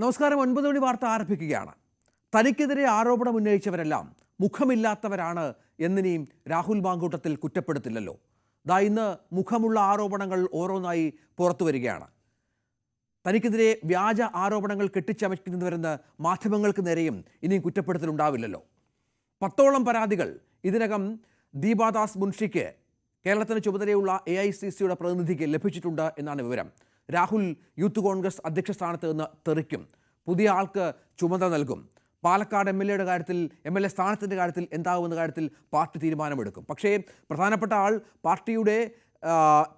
നമസ്കാരം. 9 മണി വാർത്ത ആരംഭിക്കുകയാണ്. തനിക്കെതിരെ ആരോപണം ഉന്നയിച്ചവരെല്ലാം മുഖമില്ലാത്തവരാണ് എന്നിനിയും രാഹുൽ മാങ്കൂട്ടത്തിൽ കുറ്റപ്പെടുത്തില്ലല്ലോ. ഇന്ന് മുഖമുള്ള ആരോപണങ്ങൾ ഓരോന്നായി പുറത്തു വരികയാണ്. തനിക്കെതിരെ വ്യാജ ആരോപണങ്ങൾ കെട്ടിച്ചമയ്ക്കുന്നവരെന്ന് മാധ്യമങ്ങൾക്ക് നേരെയും ഇനിയും കുറ്റപ്പെടുത്തലുണ്ടാവില്ലല്ലോ. 10ഓളം പരാതികൾ ഇതിനകം ദീപാദാസ് മുൻഷിക്ക്, കേരളത്തിന് ചുമതലയുള്ള AICCയുടെ പ്രതിനിധിക്ക് ലഭിച്ചിട്ടുണ്ട് എന്നാണ് വിവരം. രാഹുൽ യൂത്ത് കോൺഗ്രസ് അധ്യക്ഷ സ്ഥാനത്ത് നിന്ന് തെറിക്കും, പുതിയ ആൾക്ക് ചുമതല നൽകും. പാലക്കാട് MLA കാര്യത്തിൽ, MLA സ്ഥാനത്തിൻ്റെ കാര്യത്തിൽ എന്താകുമെന്ന കാര്യത്തിൽ പാർട്ടി തീരുമാനമെടുക്കും. പക്ഷേ പ്രധാനപ്പെട്ട ആൾ, പാർട്ടിയുടെ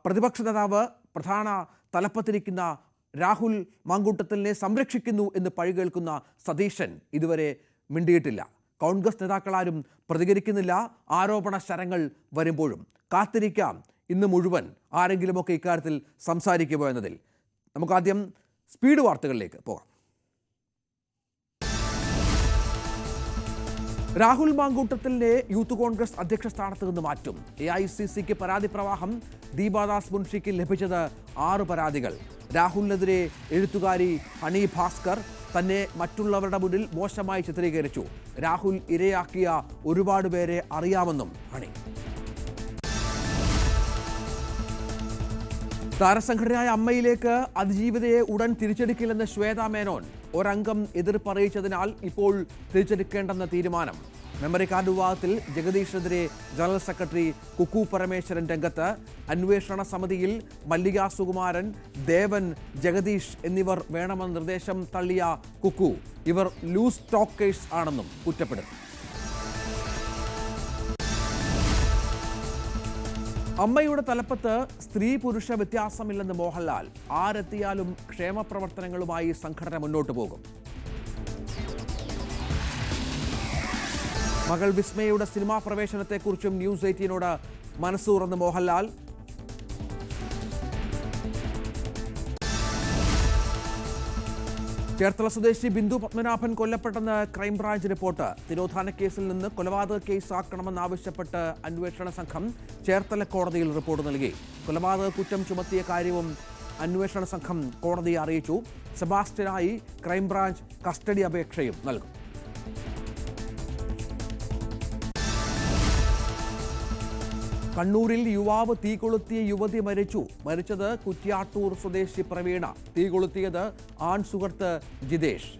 പ്രതിപക്ഷ നേതാവ്, പ്രധാന തലപ്പത്തിരിക്കുന്ന രാഹുൽ മാങ്കൂട്ടത്തിലിനെ സംരക്ഷിക്കുന്നു എന്ന് പഴികേൾക്കുന്ന സതീശൻ ഇതുവരെ മിണ്ടിയിട്ടില്ല. കോൺഗ്രസ് നേതാക്കളാരും പ്രതികരിക്കുന്നില്ല. ആരോപണ ശരങ്ങൾ വരുമ്പോഴും കാത്തിരിക്കാം ഇന്ന് മുഴുവൻ ആരെങ്കിലുമൊക്കെ ഇക്കാര്യത്തിൽ സംസാരിക്കുമോ എന്നതിൽ. നമുക്കാദ്യം സ്പീഡ് വാർത്തകളിലേക്ക് പോകാം. രാഹുൽ മാങ്കൂട്ടത്തിലിനെ യൂത്ത് കോൺഗ്രസ് അധ്യക്ഷ സ്ഥാനത്ത് നിന്ന് മാറ്റും. AICCക്ക് പരാതി പ്രവാഹം. ദീപാദാസ് മുൻഷിക്ക് ലഭിച്ചത് 6 പരാതികൾ. രാഹുലിനെതിരെ എഴുത്തുകാരി ഹണി ഭാസ്കർ തന്നെ മറ്റുള്ളവരുടെ മുന്നിൽ മോശമായി ചിത്രീകരിച്ചു. രാഹുൽ ഇരയാക്കിയ ഒരുപാട് പേരെ അറിയാമെന്നും ഹണി. താരസംഘടനയായ അമ്മയിലേക്ക് അതിജീവിതയെ ഉടൻ തിരിച്ചെടുക്കില്ലെന്ന് ശ്വേതാ മേനോൻ. ഒരംഗം എതിർപ്പറിയിച്ചതിനാൽ ഇപ്പോൾ തിരിച്ചെടുക്കേണ്ടെന്ന തീരുമാനം. മെമ്മറി കാർഡ് വിവാദത്തിൽ ജഗദീഷിനെതിരെ ജനറൽ സെക്രട്ടറി കുക്കു പരമേശ്വരൻ രംഗത്ത്. അന്വേഷണ സമിതിയിൽ മല്ലിക സുകുമാരൻ, ദേവൻ, ജഗദീഷ് എന്നിവർ വേണമെന്ന നിർദ്ദേശം തള്ളിയ കുക്കു ഇവർ ലൂസ് ടോക്കേഴ്സ് ആണെന്നും കുറ്റപ്പെടുത്തി. അമ്മയുടെ തലപ്പത്ത് സ്ത്രീ പുരുഷ വ്യത്യാസമില്ലെന്ന് മോഹൻലാൽ. ആരെത്തിയാലും ക്ഷേമപ്രവർത്തനങ്ങളുമായി സംഘടന മുന്നോട്ട് പോകും. മകൾ വിസ്മയയുടെ സിനിമാ പ്രവേശനത്തെക്കുറിച്ചും ന്യൂസ് 18നോട് മനസ്സ് തുറന്ന് മോഹൻലാൽ. ചേർത്തല സ്വദേശി ബിന്ദു പത്മനാഭൻ കൊല്ലപ്പെട്ടെന്ന് ക്രൈംബ്രാഞ്ച് റിപ്പോർട്ട്. തിരോധാന കേസിൽ നിന്ന് കൊലപാതക കേസാക്കണമെന്നാവശ്യപ്പെട്ട് അന്വേഷണ സംഘം ചേർത്തല കോടതിയിൽ റിപ്പോർട്ട് നൽകി. കൊലപാതക കുറ്റം ചുമത്തിയ കാര്യവും അന്വേഷണ സംഘം കോടതിയെ അറിയിച്ചു. സെബാസ്റ്റ്യനായി ക്രൈംബ്രാഞ്ച് കസ്റ്റഡി അപേക്ഷയും നൽകും. കണ്ണൂരിൽ യുവാവ് തീ കൊളുത്തിയ യുവതി മരിച്ചു. മരിച്ചത് കുറ്റ്യാട്ടൂർ സ്വദേശി പ്രവീണ. തീ കൊളുത്തിയത് ആൺ സുഹൃത്ത് ജിതേഷ്.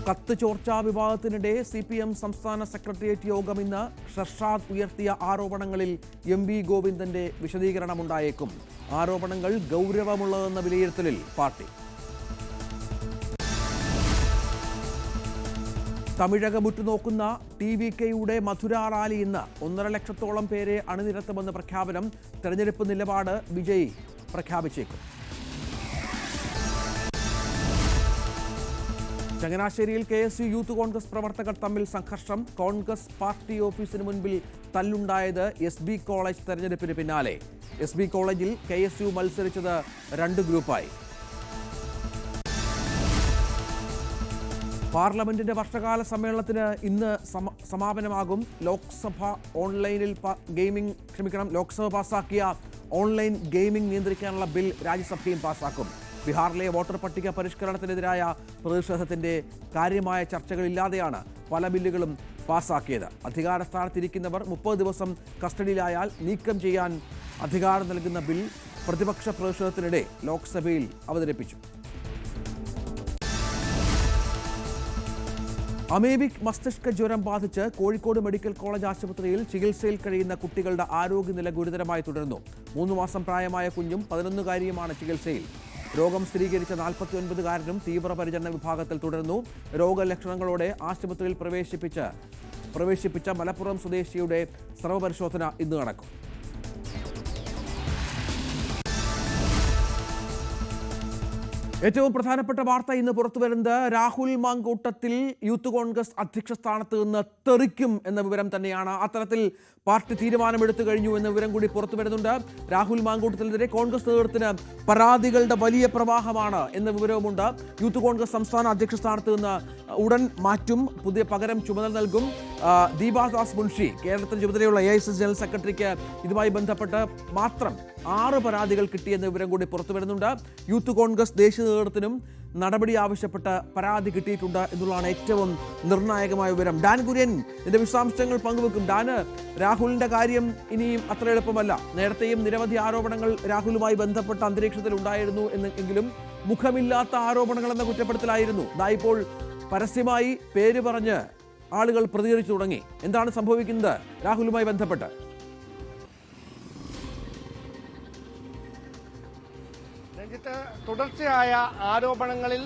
കത്ത് ചോർച്ചാ വിവാദത്തിനിടെ CPM സംസ്ഥാന സെക്രട്ടേറിയറ്റ് യോഗം ഇന്ന്. ഷർഷാദ് ഉയർത്തിയ ആരോപണങ്ങളിൽ MV ഗോവിന്ദന്റെ വിശദീകരണമുണ്ടായേക്കും. ആരോപണങ്ങൾ ഗൗരവമുള്ളതെന്ന വിലയിരുത്തലിൽ പാർട്ടി. തമിഴകം ഉറ്റുനോക്കുന്ന TVKയുടെ മധുര റാലി ഇന്ന്. 1.5 ലക്ഷത്തോളം പേരെ അണിനിരത്തുമെന്ന് പ്രഖ്യാപനം. തെരഞ്ഞെടുപ്പ് നിലപാട് വിജയ് പ്രഖ്യാപിച്ചേക്കും. ചങ്ങനാശ്ശേരിയിൽ KSU യൂത്ത് കോൺഗ്രസ് പ്രവർത്തകർ തമ്മിൽ സംഘർഷം. കോൺഗ്രസ് പാർട്ടി ഓഫീസിന് മുൻപിൽ തല്ലുണ്ടായത് SB കോളേജ് തെരഞ്ഞെടുപ്പിന് പിന്നാലെ. SB കോളേജിൽ KSU മത്സരിച്ചത് 2 ഗ്രൂപ്പായി. പാർലമെന്റിന്റെ വർഷകാല സമ്മേളനത്തിന് ഇന്ന് സമാപനമാകും. ലോക്സഭ പാസാക്കിയ ഓൺലൈൻ ഗെയിമിംഗ് നിയന്ത്രിക്കാനുള്ള ബിൽ രാജ്യസഭയും പാസാക്കും. ബീഹാറിലെ വോട്ടർ പട്ടിക പരിഷ്കരണത്തിനെതിരായ പ്രതിഷേധത്തിന്റെ കാര്യമായ ചർച്ചകളില്ലാതെയാണ് പല ബില്ലുകളും പാസാക്കിയത്. അധികാരസ്ഥാനത്തിരിക്കുന്നവർ 30 ദിവസം കസ്റ്റഡിയിലായാൽ നീക്കം ചെയ്യാൻ അധികാരം നൽകുന്ന ബിൽ പ്രതിപക്ഷ പ്രതിഷേധത്തിനിടെ ലോക്സഭയിൽ അവതരിപ്പിച്ചു. അമേബിക് മസ്തിഷ്ക ജ്വരം ബാധിച്ച് കോഴിക്കോട് മെഡിക്കൽ കോളേജ് ആശുപത്രിയിൽ ചികിത്സയിൽ കഴിയുന്ന കുട്ടികളുടെ ആരോഗ്യനില ഗുരുതരമായി തുടരുന്നു. 3 മാസം പ്രായമായ കുഞ്ഞും 11-കാരിയുമാണ് ചികിത്സയിൽ. രോഗം സ്ഥിരീകരിച്ച 49-കാരനും തീവ്രപരിചരണ വിഭാഗത്തിൽ തുടരുന്നു. രോഗലക്ഷണങ്ങളോടെ ആശുപത്രിയിൽ പ്രവേശിപ്പിച്ച മലപ്പുറം സ്വദേശിയുടെ സ്രവപരിശോധന ഇന്ന് നടക്കും. ഏറ്റവും പ്രധാനപ്പെട്ട വാർത്ത ഇന്ന് പുറത്തുവരുന്നത് രാഹുൽ മാങ്കൂട്ടത്തിൽ യൂത്ത് കോൺഗ്രസ് അധ്യക്ഷ സ്ഥാനത്ത് നിന്ന് തെറിക്കും എന്ന വിവരം തന്നെയാണ്. അത്തരത്തിൽ പാർട്ടി തീരുമാനമെടുത്തു കഴിഞ്ഞു എന്ന വിവരം കൂടി പുറത്തു വരുന്നുണ്ട്. രാഹുൽ മാങ്കൂട്ടത്തിനെതിരെ കോൺഗ്രസ് നേതൃത്വത്തിന് പരാതികളുടെ വലിയ പ്രവാഹമാണ് എന്ന വിവരവുമുണ്ട്. യൂത്ത് കോൺഗ്രസ് സംസ്ഥാന അധ്യക്ഷ സ്ഥാനത്ത് നിന്ന് ഉടൻ മാറ്റും, പകരം ചുമതല നൽകും. ദീപാദാസ് മുൻഷി, കേരളത്തിന് ചുമതലയുള്ള AICC ജനറൽ സെക്രട്ടറിക്ക് ഇതുമായി ബന്ധപ്പെട്ട് മാത്രം 6 പരാതികൾ കിട്ടിയെന്ന വിവരം കൂടി പുറത്തു വരുന്നുണ്ട്. യൂത്ത് കോൺഗ്രസ് ദേശീയ നേതൃത്വത്തിനും നടപടി ആവശ്യപ്പെട്ട് പരാതി കിട്ടിയിട്ടുണ്ട് എന്നുള്ളതാണ് ഏറ്റവും നിർണായകമായ വിവരം. ഡാൻ കുര്യൻ ഇതിന്റെ വിശദാംശങ്ങൾ പങ്കുവെക്കും. ഡാന്, രാഹുലിന്റെ കാര്യം ഇനിയും അത്ര എളുപ്പമല്ല. നേരത്തെയും നിരവധി ആരോപണങ്ങൾ രാഹുലുമായി ബന്ധപ്പെട്ട അന്തരീക്ഷത്തിൽ ഉണ്ടായിരുന്നു എങ്കിലും മുഖമില്ലാത്ത ആരോപണങ്ങൾ എന്ന കുറ്റപ്പെടുത്തലായിരുന്നു. ഇപ്പോൾ പരസ്യമായി പേര് പറഞ്ഞ് ആളുകൾ പ്രതികരിച്ചു തുടങ്ങി. എന്താണ് സംഭവിക്കുന്നത് രാഹുലുമായി ബന്ധപ്പെട്ട്? തുടർച്ചയായ ആരോപണങ്ങളിൽ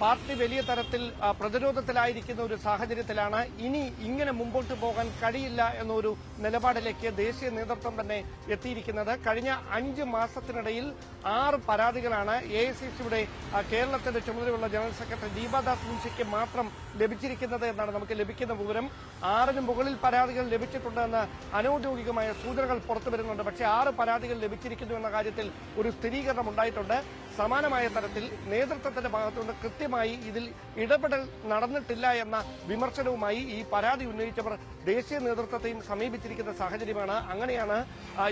പാർട്ടി വലിയ തരത്തിൽ പ്രതിരോധത്തിലായിരിക്കുന്ന ഒരു സാഹചര്യത്തിലാണ് ഇനി ഇങ്ങനെ മുമ്പോട്ട് പോകാൻ കഴിയില്ല എന്നൊരു നിലപാടിലേക്ക് ദേശീയ നേതൃത്വം തന്നെ എത്തിയിരിക്കുന്നത്. കഴിഞ്ഞ 5 മാസത്തിനിടയിൽ 6 പരാതികളാണ് AICCയുടെ കേരളത്തിന്റെ ചുമതലയുള്ള ജനറൽ സെക്രട്ടറി ദീപാദാസ് മുൻഷിക്ക് മാത്രം ലഭിച്ചിരിക്കുന്നത് എന്നാണ് നമുക്ക് ലഭിക്കുന്ന വിവരം. 6ന് മുകളിൽ പരാതികൾ ലഭിച്ചിട്ടുണ്ടെന്ന് അനൌദ്യോഗികമായ സൂചനകൾ പുറത്തുവരുന്നുണ്ട്. പക്ഷേ 6 പരാതികൾ ലഭിച്ചിരിക്കുന്നു എന്ന കാര്യത്തിൽ ഒരു സ്ഥിരീകരണം ഉണ്ടായിട്ടുണ്ട്. സമാനമായ തരത്തിൽ നേതൃത്വത്തിന്റെ ഭാഗത്തുനിന്ന് കൃത്യമായി ഇതിൽ ഇടപെടൽ നടന്നിട്ടില്ല എന്ന വിമർശനവുമായി ഈ പരാതി ഉന്നയിച്ചവർ ദേശീയ നേതൃത്വത്തെയും സമീപിച്ചിരിക്കുന്ന സാഹചര്യമാണ്. അങ്ങനെയാണ്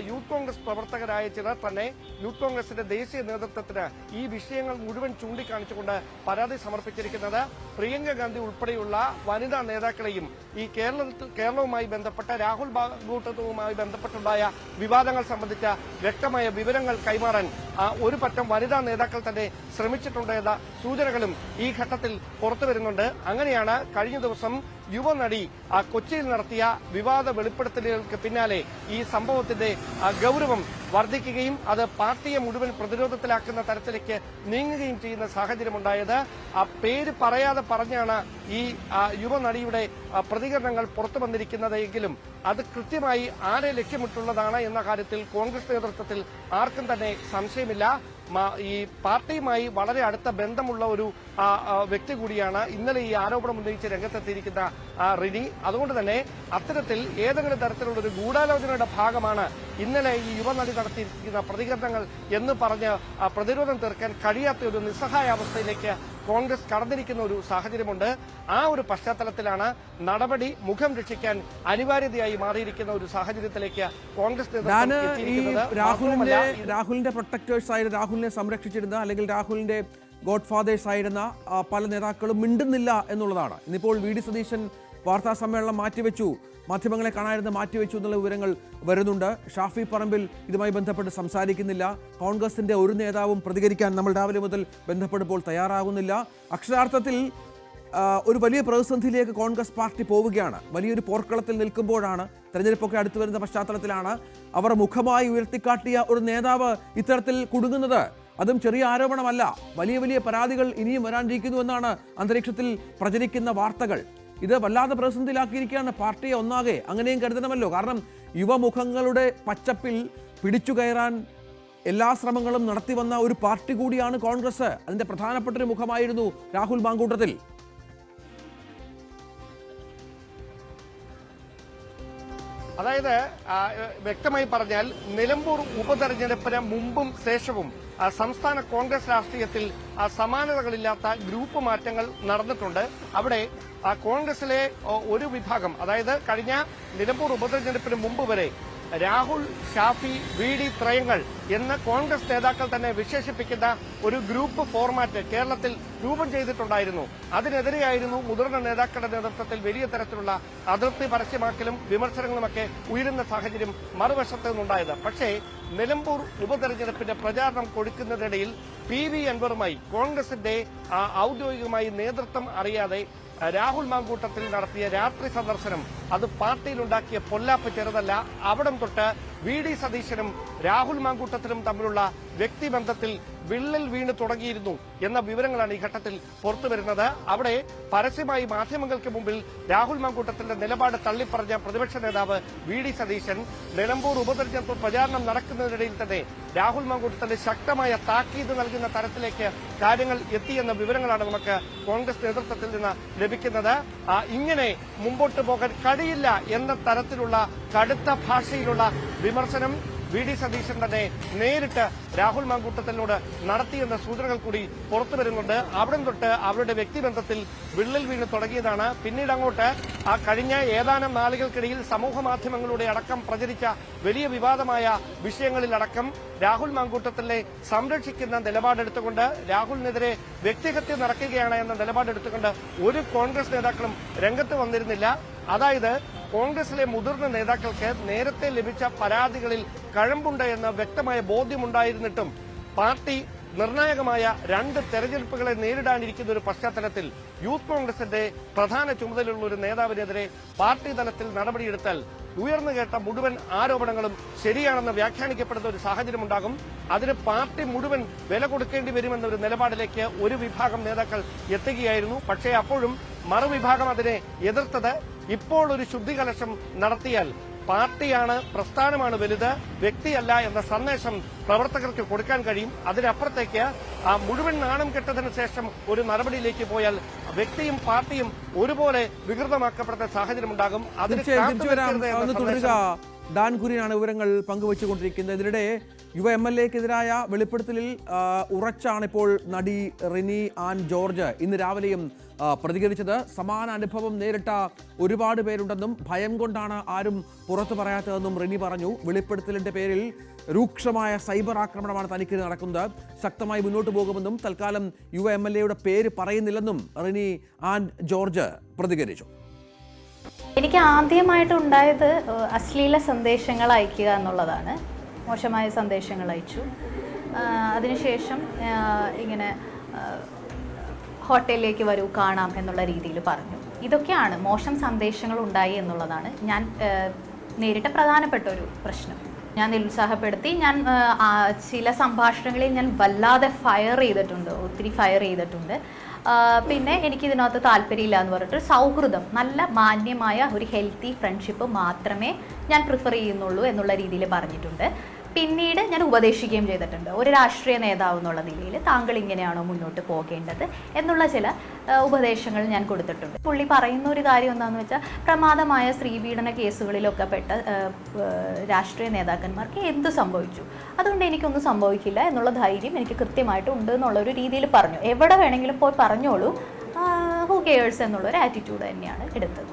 യൂത്ത് കോൺഗ്രസ് പ്രവർത്തകരായ ചിലർ തന്നെ യൂത്ത് കോൺഗ്രസിന്റെ ദേശീയ നേതൃത്വത്തിന് ഈ വിഷയങ്ങൾ മുഴുവൻ ചൂണ്ടിക്കാണിച്ചുകൊണ്ട് പരാതി സമർപ്പിച്ചിരിക്കുന്നത്. പ്രിയങ്ക ഗാന്ധി ഉൾപ്പെടെയുള്ള വനിതാ നേതാക്കളെയും ഈ കേരളവുമായി ബന്ധപ്പെട്ട രാഹുൽ മാങ്കൂട്ടത്തുമായി ബന്ധപ്പെട്ടുണ്ടായ വിവാദങ്ങൾ സംബന്ധിച്ച വ്യക്തമായ വിവരങ്ങൾ കൈമാറാൻ ഒരു പറ്റം വനിതാ നേതാക്കൾ തന്നെ ശ്രമിച്ചിട്ടുണ്ട് എന്ന സൂചനകളും ഈ ഘട്ടത്തിൽ പുറത്തുവരുന്നുണ്ട്. അങ്ങനെയാണ് കഴിഞ്ഞ ദിവസം യുവനടി കൊച്ചിയിൽ നടത്തിയ വിവാദ വെളിപ്പെടുത്തലുകൾക്ക് പിന്നാലെ ഈ സംഭവത്തിന്റെ ഗൌരവം വർദ്ധിക്കുകയും അത് പാർട്ടിയെ മുഴുവൻ പ്രതിരോധത്തിലാക്കുന്ന തരത്തിലേക്ക് നീങ്ങുകയും ചെയ്യുന്ന സാഹചര്യമുണ്ടായത്. പേര് പറയാതെ പറഞ്ഞാണ് ഈ യുവനടിയുടെ പ്രതികരണങ്ങൾ പുറത്തു വന്നിരിക്കുന്നത് എങ്കിലും അത് കൃത്യമായി ആരെ ലക്ഷ്യമിട്ടുള്ളതാണ് എന്ന കാര്യത്തിൽ കോൺഗ്രസ് നേതൃത്വത്തിൽ ആർക്കും തന്നെ സംശയമില്ല. ഈ പാർട്ടിയുമായി വളരെ അടുത്ത ബന്ധമുള്ള ഒരു വ്യക്തി കൂടിയാണ് ഇന്നലെ ഈ ആരോപണം ഉന്നയിച്ച് രംഗത്തെത്തിയിരിക്കുന്ന റിനി. അതുകൊണ്ട് തന്നെ അത്തരത്തിൽ ഏതെങ്കിലും തരത്തിലുള്ള ഒരു ഗൂഢാലോചനയുടെ ഭാഗമാണ് ഇന്നലെ ഈ യുവനടി നടത്തിയിരിക്കുന്ന പ്രതികരണങ്ങൾ എന്ന് പറഞ്ഞ് പ്രതിരോധം തീർക്കാൻ കഴിയാത്ത ഒരു നിസ്സഹായാവസ്ഥയിലേക്ക് കോൺഗ്രസ് കടന്നിരിക്കുന്ന ഒരു സാഹചര്യമുണ്ട്. ആ ഒരു പശ്ചാത്തലത്തിലാണ് നടപടി മുഖം രക്ഷിക്കാൻ അനിവാര്യതയായി മാറിയിരിക്കുന്ന ഒരു സാഹചര്യത്തിലേക്ക് കോൺഗ്രസ് നേതൃത്വം എത്തിയിരിക്കുന്നത്. രാഹുലിന്റെ പ്രൊട്ടക്ടേഴ്സ് ആയിരുന്ന, രാഹുലിനെ സംരക്ഷിച്ചിരുന്ന അല്ലെങ്കിൽ രാഹുലിന്റെ ഗോഡ് ഫാദേഴ്സ് ആയിരുന്ന പല നേതാക്കളും മിണ്ടുന്നില്ല എന്നുള്ളതാണ്. ഇന്നിപ്പോൾ VD സതീശൻ വാർത്താ സമ്മേളനം മാറ്റിവെച്ചു, മാധ്യമങ്ങളെ കാണാതിരുന്ന് മാറ്റിവെച്ചു എന്നുള്ള വിവരങ്ങൾ വരുന്നുണ്ട്. ഷാഫി പറമ്പിൽ ഇതുമായി ബന്ധപ്പെട്ട് സംസാരിക്കുന്നില്ല. കോൺഗ്രസിന്റെ ഒരു നേതാവും പ്രതികരിക്കാൻ നമ്മൾ രാവിലെ മുതൽ ബന്ധപ്പെടുമ്പോൾ തയ്യാറാകുന്നില്ല. അക്ഷരാർത്ഥത്തിൽ ഒരു വലിയ പ്രതിസന്ധിയിലേക്ക് കോൺഗ്രസ് പാർട്ടി പോവുകയാണ്. വലിയൊരു പോർക്കളത്തിൽ നിൽക്കുമ്പോഴാണ്, തെരഞ്ഞെടുപ്പൊക്കെ അടുത്തു വരുന്ന പശ്ചാത്തലത്തിലാണ് അവർ മുഖമായി ഉയർത്തിക്കാട്ടിയ ഒരു നേതാവ് ഇത്തരത്തിൽ കുടുങ്ങുന്നത്. അതും ചെറിയ ആരോപണമല്ല, വലിയ വലിയ പരാതികൾ ഇനിയും വരാനിരിക്കുന്നു എന്നാണ് അന്തരീക്ഷത്തിൽ പ്രചരിക്കുന്ന വാർത്തകൾ. ഇത് വല്ലാതെ പ്രതിസന്ധിയിലാക്കിയിരിക്കുകയാണ് പാർട്ടിയെ ഒന്നാകെ. അങ്ങനെയും കരുതണമല്ലോ. കാരണം യുവമുഖങ്ങളുടെ പച്ചപ്പിൽ പിടിച്ചു കയറാൻ എല്ലാ ശ്രമങ്ങളും നടത്തി വന്ന ഒരു പാർട്ടി കൂടിയാണ് കോൺഗ്രസ്. അതിന്റെ പ്രധാനപ്പെട്ട ഒരു മുഖമായിരുന്നു രാഹുൽ മാങ്കൂട്ടത്തിൽ. അതായത് വ്യക്തമായി പറഞ്ഞാൽ നിലമ്പൂർ ഉപതെരഞ്ഞെടുപ്പിന് മുമ്പും ശേഷവും സംസ്ഥാന കോൺഗ്രസ് രാഷ്ട്രീയത്തിൽ സമാനതകളില്ലാത്ത ഗ്രൂപ്പ് മാറ്റങ്ങൾ നടന്നിട്ടുണ്ട്. അവിടെ കോൺഗ്രസിലെ ഒരു വിഭാഗം, അതായത് കഴിഞ്ഞ നിലമ്പൂർ ഉപതെരഞ്ഞെടുപ്പിന് മുമ്പ് വരെ രാഹുൽ, ഷാഫി, VD ത്രയങ്ങൾ എന്ന് കോൺഗ്രസ് നേതാക്കൾ തന്നെ വിശേഷിപ്പിക്കുന്ന ഒരു ഗ്രൂപ്പ് ഫോർമാറ്റ് കേരളത്തിൽ രൂപം ചെയ്തിട്ടുണ്ടായിരുന്നു. അതിനെതിരെയായിരുന്നു മുതിർന്ന നേതാക്കളുടെ നേതൃത്വത്തിൽ വലിയ തരത്തിലുള്ള അതൃപ്തി പരസ്യമാക്കലും വിമർശനങ്ങളുമൊക്കെ ഉയരുന്ന സാഹചര്യം മറുവശത്ത് നിന്നുണ്ടായത്. പക്ഷേ നിലമ്പൂർ ഉപതെരഞ്ഞെടുപ്പിന്റെ പ്രചാരണം കൊടുക്കുന്നതിനിടയിൽ PV അൻവറുമായി കോൺഗ്രസിന്റെ ഔദ്യോഗികമായി നേതൃത്വം അറിയാതെ രാഹുൽ മാങ്കൂട്ടത്തിൽ നടത്തിയ രാത്രി സന്ദർശനം അത് പാർട്ടിയിലുണ്ടാക്കിയ പൊല്ലാപ്പ് ചെറുതല്ല. അവിടം തൊട്ട് VD സതീശനും രാഹുൽ മാങ്കൂട്ടത്തിലും തമ്മിലുള്ള വ്യക്തിബന്ധത്തിൽ വിള്ളൽ വീണ് തുടങ്ങിയിരുന്നു എന്ന വിവരങ്ങളാണ് ഈ ഘട്ടത്തിൽ പുറത്തുവരുന്നത്. അവിടെ പരസ്യമായി മാധ്യമങ്ങൾക്ക് മുമ്പിൽ രാഹുൽ മാങ്കൂട്ടത്തിന്റെ നിലപാട് തള്ളിപ്പറഞ്ഞ പ്രതിപക്ഷ നേതാവ് VD സതീശൻ നിലമ്പൂർ ഉപതെരഞ്ഞെടുപ്പ് പ്രചാരണം നടക്കുന്നതിനിടയിൽ തന്നെ രാഹുൽ മാങ്കൂട്ടത്തിന് ശക്തമായ താക്കീത് നൽകുന്ന തരത്തിലേക്ക് കാര്യങ്ങൾ എത്തിയെന്ന വിവരങ്ങളാണ് നമുക്ക് കോൺഗ്രസ് നേതൃത്വത്തിൽ നിന്ന് ലഭിക്കുന്നത്. ഇങ്ങനെ മുമ്പോട്ട് പോകാൻ കഴിയില്ല എന്ന തരത്തിലുള്ള കടുത്ത ഭാഷയിലുള്ള വിമർശനം വി ഡി സതീശൻ തന്നെ നേരിട്ട് രാഹുൽ മാങ്കൂട്ടത്തിനോട് നടത്തിയെന്ന സൂചനകൾ കൂടി പുറത്തു വരുന്നുണ്ട്. അവിടെ തൊട്ട് അവരുടെ വ്യക്തിബന്ധത്തിൽ വിള്ളൽ വീണ് തുടങ്ങിയതാണ്. പിന്നീട് അങ്ങോട്ട് ആ കഴിഞ്ഞ ഏതാനും നാളുകൾക്കിടയിൽ സമൂഹ മാധ്യമങ്ങളുടെ അടക്കം പ്രചരിച്ച വലിയ വിവാദമായ വിഷയങ്ങളിലടക്കം രാഹുൽ മാങ്കൂട്ടത്തിനെ സംരക്ഷിക്കുന്ന നിലപാടെടുത്തുകൊണ്ട് രാഹുലിനെതിരെ വ്യക്തിഹത്യ നടക്കുകയാണ് എന്ന നിലപാടെടുത്തുകൊണ്ട് ഒരു കോൺഗ്രസ് നേതാക്കളും രംഗത്ത് വന്നിരുന്നില്ല. അതായത് കോൺഗ്രസിലെ മുതിർന്ന നേതാക്കൾക്ക് നേരത്തെ ലഭിച്ച പരാതികളിൽ കഴമ്പുണ്ട് എന്ന വ്യക്തമായ ബോധ്യമുണ്ടായിരുന്നിട്ടും പാർട്ടി നിർണായകമായ 2 തെരഞ്ഞെടുപ്പുകളെ നേരിടാനിരിക്കുന്ന ഒരു പശ്ചാത്തലത്തിൽ യൂത്ത് കോൺഗ്രസിന്റെ പ്രധാന ചുമതലയുള്ള ഒരു നേതാവിനെതിരെ പാർട്ടി തലത്തിൽ നടപടിയെടുത്താൽ ഉയർന്നു കേട്ട മുഴുവൻ ആരോപണങ്ങളും ശരിയാണെന്ന് വ്യാഖ്യാനിക്കപ്പെടുന്ന ഒരു സാഹചര്യമുണ്ടാകും. അതിന് പാർട്ടി മുഴുവൻ വില കൊടുക്കേണ്ടി വരുമെന്നൊരു നിലപാടിലേക്ക് ഒരു വിഭാഗം നേതാക്കൾ എത്തുകയായിരുന്നു. പക്ഷേ അപ്പോഴും മറുവിഭാഗം അതിനെ എതിർത്തത് ഇപ്പോൾ ഒരു ശുദ്ധികലശം നടത്തിയാൽ പാർട്ടിയാണ്, പ്രസ്ഥാനമാണ് വലുത്, വ്യക്തിയല്ല എന്ന സന്ദേശം പ്രവർത്തകർക്ക് കൊടുക്കാൻ കഴിയും. അതിനപ്പുറത്തേക്ക് ആ മുഴുവൻ നാണം കെട്ടതിന് ശേഷം ഒരു നടപടിയിലേക്ക് പോയാൽ വ്യക്തിയും പാർട്ടിയും ഒരുപോലെ വികൃതമാക്കപ്പെടുന്ന സാഹചര്യമുണ്ടാകും. അതിന് ഡാൻ കുര്യനാണ് വിവരങ്ങൾ പങ്കുവച്ചുകൊണ്ടിരിക്കുന്നത്. ഇതിനിടെ യുവ MLA-ക്കെതിരായ വെളിപ്പെടുത്തലിൽ ഉറച്ചാണിപ്പോൾ നടി റിനി ആൻ ജോർജ് ഇന്ന് രാവിലെയും പ്രതികരിച്ചത്. സമാന അനുഭവം നേരിട്ട ഒരുപാട് പേരുണ്ടെന്നും ഭയം കൊണ്ടാണ് ആരും പുറത്തു പറയാത്തതെന്നും റിനി പറഞ്ഞു. വെളിപ്പെടുത്തലിന്റെ പേരിൽ രൂക്ഷമായ സൈബർ ആക്രമണമാണ് തനിക്ക് നടക്കുന്നത്, ശക്തമായി മുന്നോട്ട് പോകുമെന്നും തൽക്കാലം യുവ MLA-യുടെ പേര് പറയുന്നില്ലെന്നും റിനി ആൻ ജോർജ് പ്രതികരിച്ചു. എനിക്ക് ആദ്യമായിട്ട് ഉണ്ടായത് അശ്ലീല സന്ദേശങ്ങൾ അയക്കുക എന്നുള്ളതാണ്. മോശമായ സന്ദേശങ്ങൾ അയച്ചു. അതിനുശേഷം ഇങ്ങനെ ഹോട്ടലിലേക്ക് വരൂ കാണാം എന്നുള്ള രീതിയിൽ പറഞ്ഞു. ഇതൊക്കെയാണ് മോശം സന്ദേശങ്ങൾ ഉണ്ടായി എന്നുള്ളതാണ് ഞാൻ നേരിട്ട പ്രധാനപ്പെട്ട ഒരു പ്രശ്നം. ഞാൻ നിരുത്സാഹപ്പെടുത്തി. ഞാൻ ചില സംഭാഷണങ്ങളിൽ ഞാൻ വല്ലാതെ ഒത്തിരി ഫയർ ചെയ്തിട്ടുണ്ട്. പിന്നെ എനിക്കിതിനകത്ത് താല്പര്യമില്ല എന്ന് പറഞ്ഞിട്ട് സൗഹൃദം, നല്ല മാന്യമായ ഒരു ഹെൽത്തി ഫ്രണ്ട്ഷിപ്പ് മാത്രമേ ഞാൻ പ്രിഫർ ചെയ്യുന്നുള്ളൂ എന്നുള്ള രീതിയിൽ പറഞ്ഞിട്ടുണ്ട്. പിന്നീട് ഞാൻ ഉപദേശിക്കുകയും ചെയ്തിട്ടുണ്ട്. ഒരു രാഷ്ട്രീയ നേതാവ് എന്നുള്ള നിലയിൽ താങ്കൾ ഇങ്ങനെയാണോ മുന്നോട്ട് പോകേണ്ടത് എന്നുള്ള ചില ഉപദേശങ്ങൾ ഞാൻ കൊടുത്തിട്ടുണ്ട്. പുള്ളി പറയുന്ന ഒരു കാര്യം എന്താണെന്ന് വെച്ചാൽ പ്രമാദമായ സ്ത്രീപീഡന കേസുകളിലൊക്കെ പെട്ട രാഷ്ട്രീയ നേതാക്കന്മാർക്ക് എന്ത് സംഭവിച്ചു, അതുകൊണ്ട് എനിക്കൊന്നും സംഭവിക്കില്ല എന്നുള്ള ധൈര്യം എനിക്ക് കൃത്യമായിട്ട് ഉണ്ട് എന്നുള്ളൊരു രീതിയിൽ പറഞ്ഞു. എവിടെ വേണമെങ്കിലും പോയി പറഞ്ഞോളൂ, ഹൂ കെയേഴ്സ് എന്നുള്ളൊരു ആറ്റിറ്റ്യൂഡ് തന്നെയാണ് എടുത്തത്.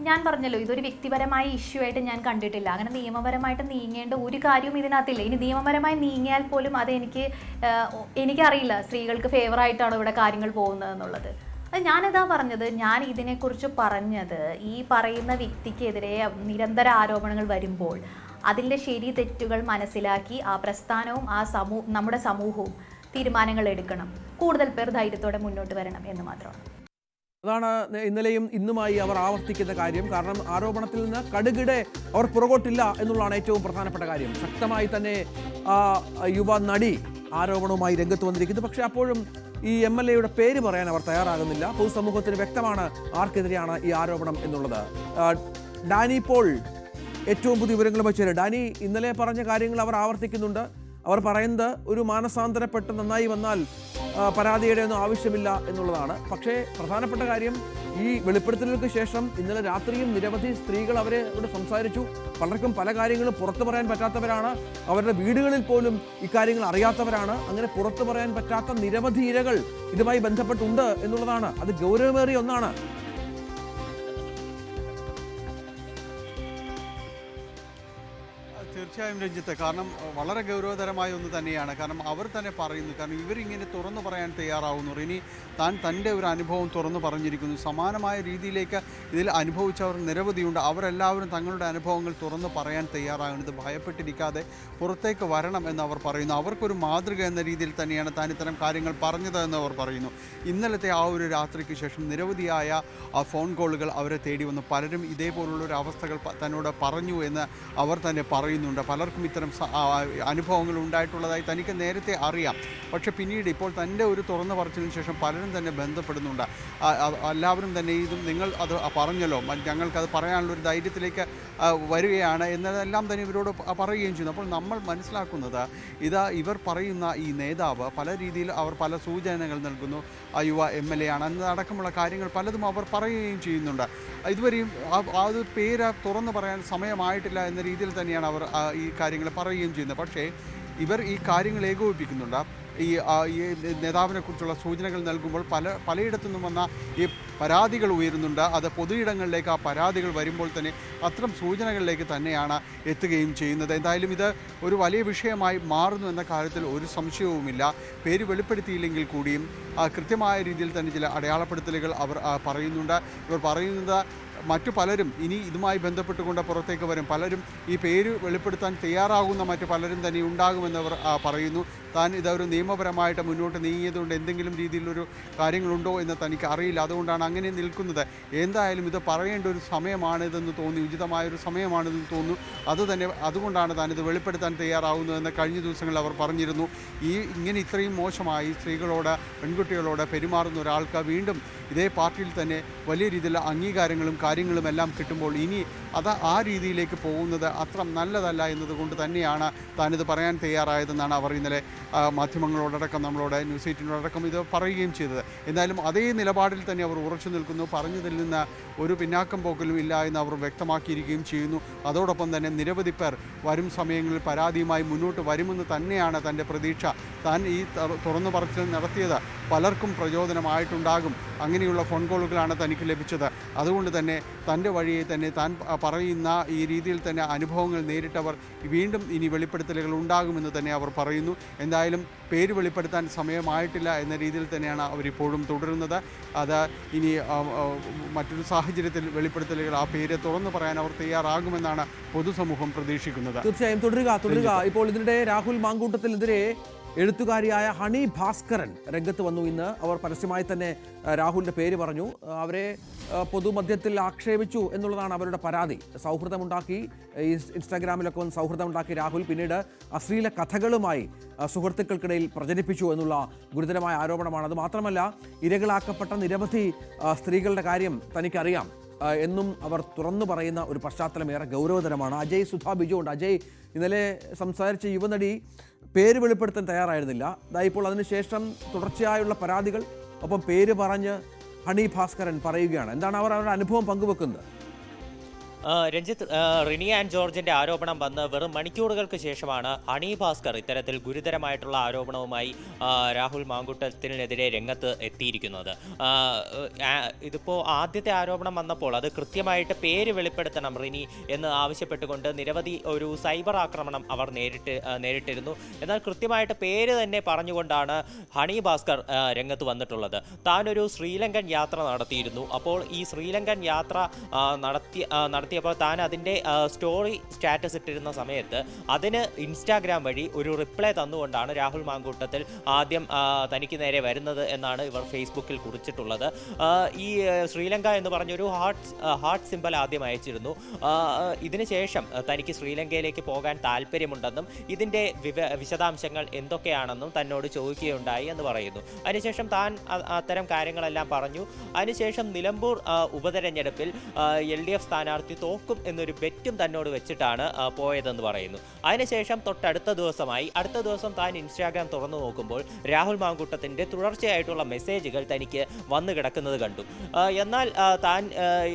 ഞാൻ പറഞ്ഞല്ലോ, ഇതൊരു വ്യക്തിപരമായ ഇഷ്യൂ ആയിട്ട് ഞാൻ കണ്ടിട്ടില്ല. അങ്ങനെ നിയമപരമായിട്ട് നീങ്ങേണ്ട ഒരു കാര്യവും ഇതിനകത്തില്ല. ഇനി നിയമപരമായി നീങ്ങിയാൽ പോലും അത് എനിക്കറിയില്ല സ്ത്രീകൾക്ക് ഫേവറായിട്ടാണോ ഇവിടെ കാര്യങ്ങൾ പോകുന്നത് എന്നുള്ളത്. അത് ഞാനിതാ പറഞ്ഞത്, ഞാൻ ഇതിനെക്കുറിച്ച് പറഞ്ഞത് ഈ പറയുന്ന വ്യക്തിക്കെതിരെ നിരന്തര ആരോപണങ്ങൾ വരുമ്പോൾ അതിൻ്റെ ശരി തെറ്റുകൾ മനസ്സിലാക്കി ആ പ്രസ്ഥാനവും നമ്മുടെ സമൂഹവും തീരുമാനങ്ങൾ എടുക്കണം. കൂടുതൽ പേർ ധൈര്യത്തോടെ മുന്നോട്ട് വരണം എന്ന് മാത്രമാണ്. അതാണ് ഇന്നലെയും ഇന്നുമായി അവർ ആവർത്തിക്കുന്ന കാര്യം. കാരണം ആരോപണത്തിൽ നിന്ന് കടുകിടെ അവർ പുറകോട്ടില്ല എന്നുള്ളതാണ് ഏറ്റവും പ്രധാനപ്പെട്ട കാര്യം. ശക്തമായി തന്നെ യുവ നടി ആരോപണവുമായി രംഗത്ത് വന്നിരിക്കുന്നു. പക്ഷേ അപ്പോഴും ഈ MLA-യുടെ പേര് പറയാൻ അവർ തയ്യാറാകുന്നില്ല. പൊതുസമൂഹത്തിന് വ്യക്തമാണ് ആർക്കെതിരെയാണ് ഈ ആരോപണം എന്നുള്ളത്. ഡാനി പോൾ ഏറ്റവും പുതിയ വിവരങ്ങൾ വെച്ചാൽ ഡാനി, ഇന്നലെ പറഞ്ഞ കാര്യങ്ങൾ അവർ ആവർത്തിക്കുന്നുണ്ട്. അവർ പറയുന്നത് ഒരു മാനസാന്തരപ്പെട്ട് നന്നായി വന്നാൽ പരാതിയുടെ ഒന്നും ആവശ്യമില്ല എന്നുള്ളതാണ്. പക്ഷേ പ്രധാനപ്പെട്ട കാര്യം, ഈ വെളിപ്പെടുത്തലുകൾക്ക് ശേഷം ഇന്നലെ രാത്രിയും നിരവധി സ്ത്രീകൾ അവരോട് സംസാരിച്ചു. പലർക്കും പല കാര്യങ്ങളും പുറത്തു പറയാൻ പറ്റാത്തവരാണ്. അവരുടെ വീടുകളിൽ പോലും ഇക്കാര്യങ്ങൾ അറിയാത്തവരാണ്. അങ്ങനെ പുറത്തു പറയാൻ പറ്റാത്ത നിരവധി ഇരകൾ ഇതുമായി ബന്ധപ്പെട്ടുണ്ട് എന്നുള്ളതാണ്. അത് ഗൗരവമേറിയ ഒന്നാണ്. തീർച്ചയായും രഞ്ജിത്ത്, കാരണം വളരെ ഗൗരവതരമായ ഒന്ന് തന്നെയാണ്. കാരണം അവർ തന്നെ പറയുന്നു, കാരണം ഇവരിങ്ങനെ തുറന്നു പറയാൻ തയ്യാറാവുന്നു. ഇനി തൻ്റെ ഒരു അനുഭവം തുറന്നു പറഞ്ഞിരിക്കുന്നു. സമാനമായ രീതിയിലേക്ക് ഇതിൽ അനുഭവിച്ചവർ നിരവധിയുണ്ട്. അവരെല്ലാവരും തങ്ങളുടെ അനുഭവങ്ങൾ തുറന്നു പറയാൻ തയ്യാറാകുന്നത് ഭയപ്പെട്ടിരിക്കാതെ പുറത്തേക്ക് വരണം എന്ന് അവർ പറയുന്നു. അവർക്കൊരു മാതൃക എന്ന രീതിയിൽ തന്നെയാണ് താൻ ഇത്തരം കാര്യങ്ങൾ പറഞ്ഞത് എന്ന് അവർ പറയുന്നു. ഇന്നലത്തെ ആ ഒരു രാത്രിക്ക് ശേഷം നിരവധിയായ ഫോൺ കോളുകൾ അവരെ തേടി വന്നു. പലരും ഇതേപോലുള്ളൊരു അവസ്ഥകൾ തന്നോട് പറഞ്ഞു എന്ന് അവർ തന്നെ പറയുന്നുണ്ട്. പലർക്കും ഇത്തരം അനുഭവങ്ങൾ ഉണ്ടായിട്ടുള്ളതായി തനിക്ക് നേരത്തെ അറിയാം. പക്ഷേ പിന്നീട് ഇപ്പോൾ തൻ്റെ ഒരു തുറന്നു പറച്ചിലിന് ശേഷം പലരും തന്നെ ബന്ധപ്പെടുന്നുണ്ട്. എല്ലാവരും തന്നെ ഇതും നിങ്ങൾ അത് പറഞ്ഞല്ലോ, ഞങ്ങൾക്കത് പറയാനുള്ളൊരു ധൈര്യത്തിലേക്ക് വരികയാണ് എന്നതെല്ലാം തന്നെ ഇവരോട് പറയുകയും ചെയ്യുന്നു. അപ്പോൾ നമ്മൾ മനസ്സിലാക്കുന്നത് ഇവർ പറയുന്ന ഈ നേതാവ് പല രീതിയിൽ അവർ പല സൂചനകൾ നൽകുന്നു. യുവ MLA ആണ് എന്നതടക്കമുള്ള കാര്യങ്ങൾ പലതും അവർ പറയുകയും ചെയ്യുന്നുണ്ട്. ഇതുവരെയും ആ ഒരു പേര് തുറന്നു പറയാൻ സമയമായിട്ടില്ല എന്ന രീതിയിൽ തന്നെയാണ് അവർ ഈ കാര്യങ്ങൾ പറയുകയും ചെയ്യുന്നത്. പക്ഷേ ഇവർ ഈ കാര്യങ്ങൾ ഏകോപിപ്പിക്കുന്നുണ്ട്. ഈ നേതാവിനെ കുറിച്ചുള്ള സൂചനകൾ നൽകുമ്പോൾ പലയിടത്തു നിന്നും വന്ന ഈ പരാതികൾ ഉയരുന്നുണ്ട്. അത് പൊതുയിടങ്ങളിലേക്ക് ആ പരാതികൾ വരുമ്പോൾ തന്നെ അത്തരം സൂചനകളിലേക്ക് തന്നെയാണ് എത്തുകയും ചെയ്യുന്നത്. എന്തായാലും ഇത് ഒരു വലിയ വിഷയമായി മാറുന്നു എന്ന കാര്യത്തിൽ ഒരു സംശയവുമില്ല. പേര് വെളിപ്പെടുത്തിയില്ലെങ്കിൽ കൂടിയും കൃത്യമായ രീതിയിൽ തന്നെ ചില അടയാളപ്പെടുത്തലുകൾ അവർ പറയുന്നുണ്ട്. ഇവർ പറയുന്നത് മറ്റു പലരും ഇനി ഇതുമായി ബന്ധപ്പെട്ടുകൊണ്ട് പുറത്തേക്ക് വരും, പലരും ഈ പേര് വെളിപ്പെടുത്താൻ തയ്യാറാകുന്ന മറ്റു പലരും തന്നെ ഉണ്ടാകുമെന്നവർ പറയുന്നു. താൻ ഇതൊരു നിയമപരമായിട്ട് മുന്നോട്ട് നീങ്ങിയതുകൊണ്ട് എന്തെങ്കിലും രീതിയിലൊരു കാര്യങ്ങളുണ്ടോ എന്ന് തനിക്ക് അറിയില്ല, അതുകൊണ്ടാണ് അങ്ങനെ നിൽക്കുന്നത്. എന്തായാലും ഇത് പറയേണ്ട ഒരു സമയമാണിതെന്ന് തോന്നി, ഉചിതമായൊരു സമയമാണിതെന്ന് തോന്നുന്നു. അതുകൊണ്ടാണ് താൻ ഇത് വെളിപ്പെടുത്താൻ തയ്യാറാവുന്നതെന്ന് കഴിഞ്ഞ ദിവസങ്ങളിൽ അവർ പറഞ്ഞിരുന്നു. ഇങ്ങനെ ഇത്രയും മോശമായി സ്ത്രീകളോട് പെൺകുട്ടികളോട് പെരുമാറുന്ന ഒരാൾക്ക് വീണ്ടും ഇതേ പാർട്ടിയിൽ തന്നെ വലിയ രീതിയിലുള്ള അംഗീകാരങ്ങളും കാര്യങ്ങളുമെല്ലാം കിട്ടുമ്പോൾ ഇനി ആ രീതിയിലേക്ക് പോകുന്നത് അത്ര നല്ലതല്ല എന്നതുകൊണ്ട് തന്നെയാണ് താനിത് പറയാൻ തയ്യാറായതെന്നാണ് അവർ ഇന്നലെ മാധ്യമങ്ങളോടക്കം നമ്മളോട് ന്യൂസ് 18നോടക്കം ഇത് പറയുകയും ചെയ്തത്. എന്നാലും അതേ നിലപാടിൽ തന്നെ അവർ ഉറച്ചു നിൽക്കുന്നു. പറഞ്ഞതിൽ നിന്ന് ഒരു പിന്നാക്കം പോക്കലും ഇല്ല എന്ന് അവർ വ്യക്തമാക്കിയിരിക്കുകയും ചെയ്യുന്നു. അതോടൊപ്പം തന്നെ നിരവധി പേർ വരും സമയങ്ങളിൽ പരാതിയുമായി മുന്നോട്ട് വരുമെന്ന് തന്നെയാണ് തൻ്റെ പ്രതീക്ഷ. താൻ ഈ തുറന്നു പറച്ചിൽ നടത്തിയത് പലർക്കും പ്രചോദനമായിട്ടുണ്ടാകും. അങ്ങനെയുള്ള ഫോൺ കോളുകളാണ് തനിക്ക് ലഭിച്ചത്. അതുകൊണ്ട് തന്നെ തൻ്റെ വഴിയെ തന്നെ താൻ പറയുന്ന ഈ രീതിയിൽ തന്നെ അനുഭവങ്ങൾ നേരിട്ടവർ വീണ്ടും ഇനി വെളിപ്പെടുത്തലുകൾ ഉണ്ടാകുമെന്ന് തന്നെ അവർ പറയുന്നു. എന്തായാലും പേര് വെളിപ്പെടുത്താൻ സമയമായിട്ടില്ല എന്ന രീതിയിൽ തന്നെയാണ് അവരിപ്പോഴും തുടരുന്നത്. അത് ഇനി മറ്റൊരു സാഹചര്യത്തിൽ വെളിപ്പെടുത്തലുകൾ ആ പേര് തുറന്നു പറയാൻ അവർ തയ്യാറാകുമെന്നാണ് പൊതുസമൂഹം പ്രതീക്ഷിക്കുന്നത്. തീർച്ചയായും തുടരുക. ഇപ്പോൾ ഇതിനിടെ രാഹുൽ മാങ്കൂട്ടത്തിനെതിരെ എഴുത്തുകാരിയായ ഹണി ഭാസ്കരൻ രംഗത്ത് വന്നു. ഇന്ന് അവർ പരസ്യമായി തന്നെ രാഹുലിൻ്റെ പേര് പറഞ്ഞു. അവരെ പൊതുമധ്യത്തിൽ ആക്ഷേപിച്ചു എന്നുള്ളതാണ് അവരുടെ പരാതി. സൗഹൃദമുണ്ടാക്കി, ഇൻസ്റ്റാഗ്രാമിലൊക്കെ വന്ന് സൗഹൃദമുണ്ടാക്കി രാഹുൽ പിന്നീട് അശ്ലീല കഥകളുമായി സുഹൃത്തുക്കൾക്കിടയിൽ പ്രചരിപ്പിച്ചു എന്നുള്ള ഗുരുതരമായ ആരോപണമാണ്. അത് മാത്രമല്ല, ഇരകളാക്കപ്പെട്ട നിരവധി സ്ത്രീകളുടെ കാര്യം തനിക്കറിയാം എന്നും അവർ തുറന്നു പറയുന്ന ഒരു പശ്ചാത്തലം ഏറെ ഗൗരവതരമാണ്. അജയ് സുധാ ബിജു ഉണ്ട്. അജയ്, ഇന്നലെ സംസാരിച്ച യുവനടി പേര് വെളിപ്പെടുത്താൻ തയ്യാറായിരുന്നില്ല. ഇപ്പോൾ അതിനുശേഷം തുടർച്ചയായുള്ള പരാതികൾ, ഒപ്പം പേര് പറഞ്ഞ് ഹണി ഭാസ്കരൻ പറയുകയാണ്. എന്താണ് അവർ അവരുടെ അനുഭവം പങ്കുവെക്കുന്നത്? രഞ്ജിത്ത്, റിനി ആൻഡ് ജോർജിന്റെ ആരോപണം വന്ന് വെറും മണിക്കൂറുകൾക്ക് ശേഷമാണ് ഹണി ഭാസ്കർ ഇത്തരത്തിൽ ഗുരുതരമായിട്ടുള്ള ആരോപണവുമായി രാഹുൽ മാങ്കൂട്ടത്തിനെതിരെ രംഗത്ത് എത്തിയിരിക്കുന്നത്. ഇതിപ്പോൾ ആദ്യത്തെ ആരോപണം വന്നപ്പോൾ അത് കൃത്യമായിട്ട് പേര് വെളിപ്പെടുത്തണം റിനി എന്ന് ആവശ്യപ്പെട്ടുകൊണ്ട് നിരവധി ഒരു സൈബർ ആക്രമണം അവർ നേരിട്ടിരുന്നു. എന്നാൽ കൃത്യമായിട്ട് പേര് തന്നെ പറഞ്ഞുകൊണ്ടാണ് ഹണി ഭാസ്കർ രംഗത്ത് വന്നിട്ടുള്ളത്. താനൊരു ശ്രീലങ്കൻ യാത്ര നടത്തിയിരുന്നു. അപ്പോൾ ഈ ശ്രീലങ്കൻ യാത്ര നടത്തിയപ്പോൾ താൻ അതിൻ്റെ സ്റ്റോറി സ്റ്റാറ്റസ് ഇട്ടിരുന്ന സമയത്ത് അതിന് ഇൻസ്റ്റാഗ്രാം വഴി ഒരു റിപ്ലൈ തന്നുകൊണ്ടാണ് രാഹുൽ മാങ്കൂട്ടത്തിൽ ആദ്യം തനിക്ക് നേരെ വരുന്നത് എന്നാണ് ഇവർ ഫേസ്ബുക്കിൽ കുറിച്ചിട്ടുള്ളത്. ഈ ശ്രീലങ്ക എന്ന് പറഞ്ഞൊരു ഹാർട്ട് സിമ്പൽ ആദ്യം അയച്ചിരുന്നു. ഇതിനുശേഷം തനിക്ക് ശ്രീലങ്കയിലേക്ക് പോകാൻ താല്പര്യമുണ്ടെന്നും ഇതിൻ്റെ വിശദാംശങ്ങൾ എന്തൊക്കെയാണെന്നും തന്നോട് ചോദിക്കുകയുണ്ടായി എന്ന് പറയുന്നു. അതിനുശേഷം താൻ അത്തരം കാര്യങ്ങളെല്ലാം പറഞ്ഞു. അതിനുശേഷം നിലമ്പൂർ ഉപതെരഞ്ഞെടുപ്പിൽ LDF സ്ഥാനാർത്ഥി തോക്കും എന്നൊരു ബെറ്റും തന്നോട് വെച്ചിട്ടാണ് പോയതെന്ന് പറയുന്നു. അതിനുശേഷം അടുത്ത ദിവസം താൻ ഇൻസ്റ്റാഗ്രാം തുറന്നു നോക്കുമ്പോൾ രാഹുൽ മാങ്കൂട്ടത്തിൻ്റെ തുടർച്ചയായിട്ടുള്ള മെസ്സേജുകൾ തനിക്ക് വന്നു കിടക്കുന്നത് കണ്ടു. എന്നാൽ താൻ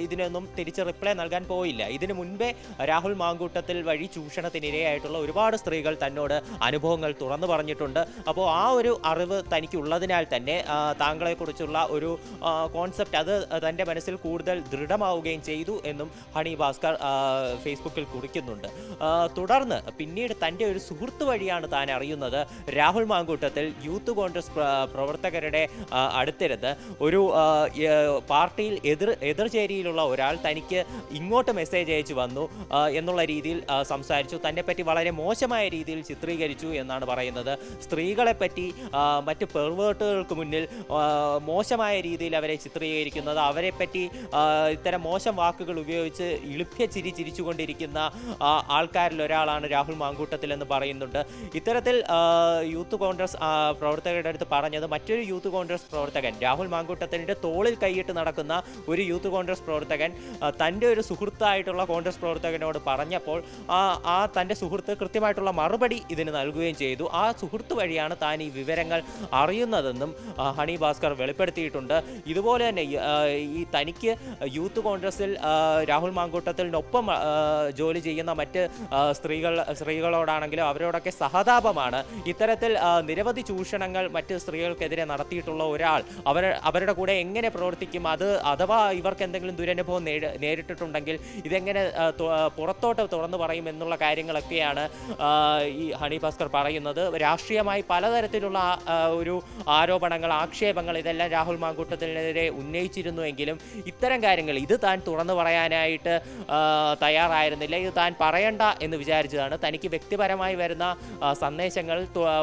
ഇതിനൊന്നും തിരിച്ച് റിപ്ലൈ നൽകാൻ പോയില്ല. ഇതിനു മുൻപേ രാഹുൽ മാങ്കൂട്ടത്തിൽ വഴി ചൂഷണത്തിനിരയായിട്ടുള്ള ഒരുപാട് സ്ത്രീകൾ തന്നോട് അനുഭവങ്ങൾ തുറന്നു പറഞ്ഞിട്ടുണ്ട്. അപ്പോൾ ആ ഒരു അറിവ് തനിക്കുള്ളതിനാൽ തന്നെ താങ്കളെക്കുറിച്ചുള്ള ഒരു കോൺസെപ്റ്റ് അത് തൻ്റെ മനസ്സിൽ കൂടുതൽ ദൃഢമാവുകയും ചെയ്തു എന്നും ഹണി ഭാസ്കർ ഫേസ്ബുക്കിൽ കുറിക്കുന്നുണ്ട്. തുടർന്ന് പിന്നീട് തൻ്റെ ഒരു സുഹൃത്ത് വഴിയാണ് താൻ അറിയുന്നത് രാഹുൽ മാങ്കൂട്ടത്തിൽ യൂത്ത് കോൺഗ്രസ് പ്രവർത്തകരുടെ അടുത്തിരുന്ന് ഒരു പാർട്ടിയിൽ എതിർചേരിയിലുള്ള ഒരാൾ തനിക്ക് ഇങ്ങോട്ട് മെസ്സേജ് അയച്ചു വന്നു എന്നുള്ള രീതിയിൽ സംസാരിച്ചു. തന്നെപ്പറ്റി വളരെ മോശമായ രീതിയിൽ ചിത്രീകരിച്ചു എന്നാണ് പറയുന്നത്. സ്ത്രീകളെപ്പറ്റി മറ്റ് പെർവേർട്ടുകൾക്ക് മുന്നിൽ മോശമായ രീതിയിൽ അവരെ ചിത്രീകരിക്കുന്നത്, അവരെപ്പറ്റി ഇത്തരം മോശം വാക്കുകൾ ഉപയോഗിച്ച് ഇളുപ്യ ചിരിച്ചുകൊണ്ടിരിക്കുന്ന ആൾക്കാരിൽ ഒരാളാണ് രാഹുൽ മാങ്കൂട്ടത്തിൽ എന്ന് പറയുന്നുണ്ട്. ഇത്തരത്തിൽ യൂത്ത് കോൺഗ്രസ് പ്രവർത്തകരുടെ അടുത്ത് പറഞ്ഞത് മറ്റൊരു യൂത്ത് കോൺഗ്രസ് പ്രവർത്തകൻ, രാഹുൽ മാങ്കൂട്ടത്തിൻ്റെ തോളിൽ കൈയിട്ട് നടക്കുന്ന ഒരു യൂത്ത് കോൺഗ്രസ് പ്രവർത്തകൻ തൻ്റെ ഒരു സുഹൃത്തായിട്ടുള്ള കോൺഗ്രസ് പ്രവർത്തകനോട് പറഞ്ഞപ്പോൾ തൻ്റെ സുഹൃത്ത് കൃത്യമായിട്ടുള്ള മറുപടി ഇതിന് നൽകുകയും ചെയ്തു. ആ സുഹൃത്ത് വഴിയാണ് താൻ ഈ വിവരങ്ങൾ അറിയുന്നതെന്നും ഹണി ഭാസ്കർ വെളിപ്പെടുത്തിയിട്ടുണ്ട്. ഇതുപോലെ തന്നെ ഈ തനിക്ക് യൂത്ത് കോൺഗ്രസിൽ രാഹുൽ മാങ്കൂട്ടത്തിനൊപ്പം ജോലി ചെയ്യുന്ന മറ്റ് സ്ത്രീകളോടാണെങ്കിലും അവരോടൊക്കെ സഹതാപമാണ്. ഇത്തരത്തിൽ നിരവധി ചൂഷണങ്ങൾ മറ്റ് സ്ത്രീകൾക്കെതിരെ നടത്തിയിട്ടുള്ള ഒരാൾ അവരുടെ കൂടെ എങ്ങനെ പ്രവർത്തിക്കും, അഥവാ ഇവർക്ക് എന്തെങ്കിലും ദുരനുഭവം നേരിട്ടിട്ടുണ്ടെങ്കിൽ ഇതെങ്ങനെ പുറത്തോട്ട് തുറന്നു പറയും എന്നുള്ള കാര്യങ്ങളൊക്കെയാണ് ഈ ഹണി ഭാസ്കർ പറയുന്നത്. രാഷ്ട്രീയമായി പലതരത്തിലുള്ള ഒരു ആരോപണങ്ങൾ, ആക്ഷേപങ്ങൾ ഇതെല്ലാം രാഹുൽ മാങ്കൂട്ടത്തിനെതിരെ ഉന്നയിച്ചിരുന്നുവെങ്കിലും ഇത്തരം കാര്യങ്ങൾ ഇത് താൻ തുറന്നു പറയാനായിട്ട് തയ്യാറായിരുന്നില്ല. ഇത് താൻ പറയണ്ട എന്ന് വിചാരിച്ചതാണ്. തനിക്ക് വ്യക്തിപരമായി വരുന്ന സന്ദേശങ്ങൾ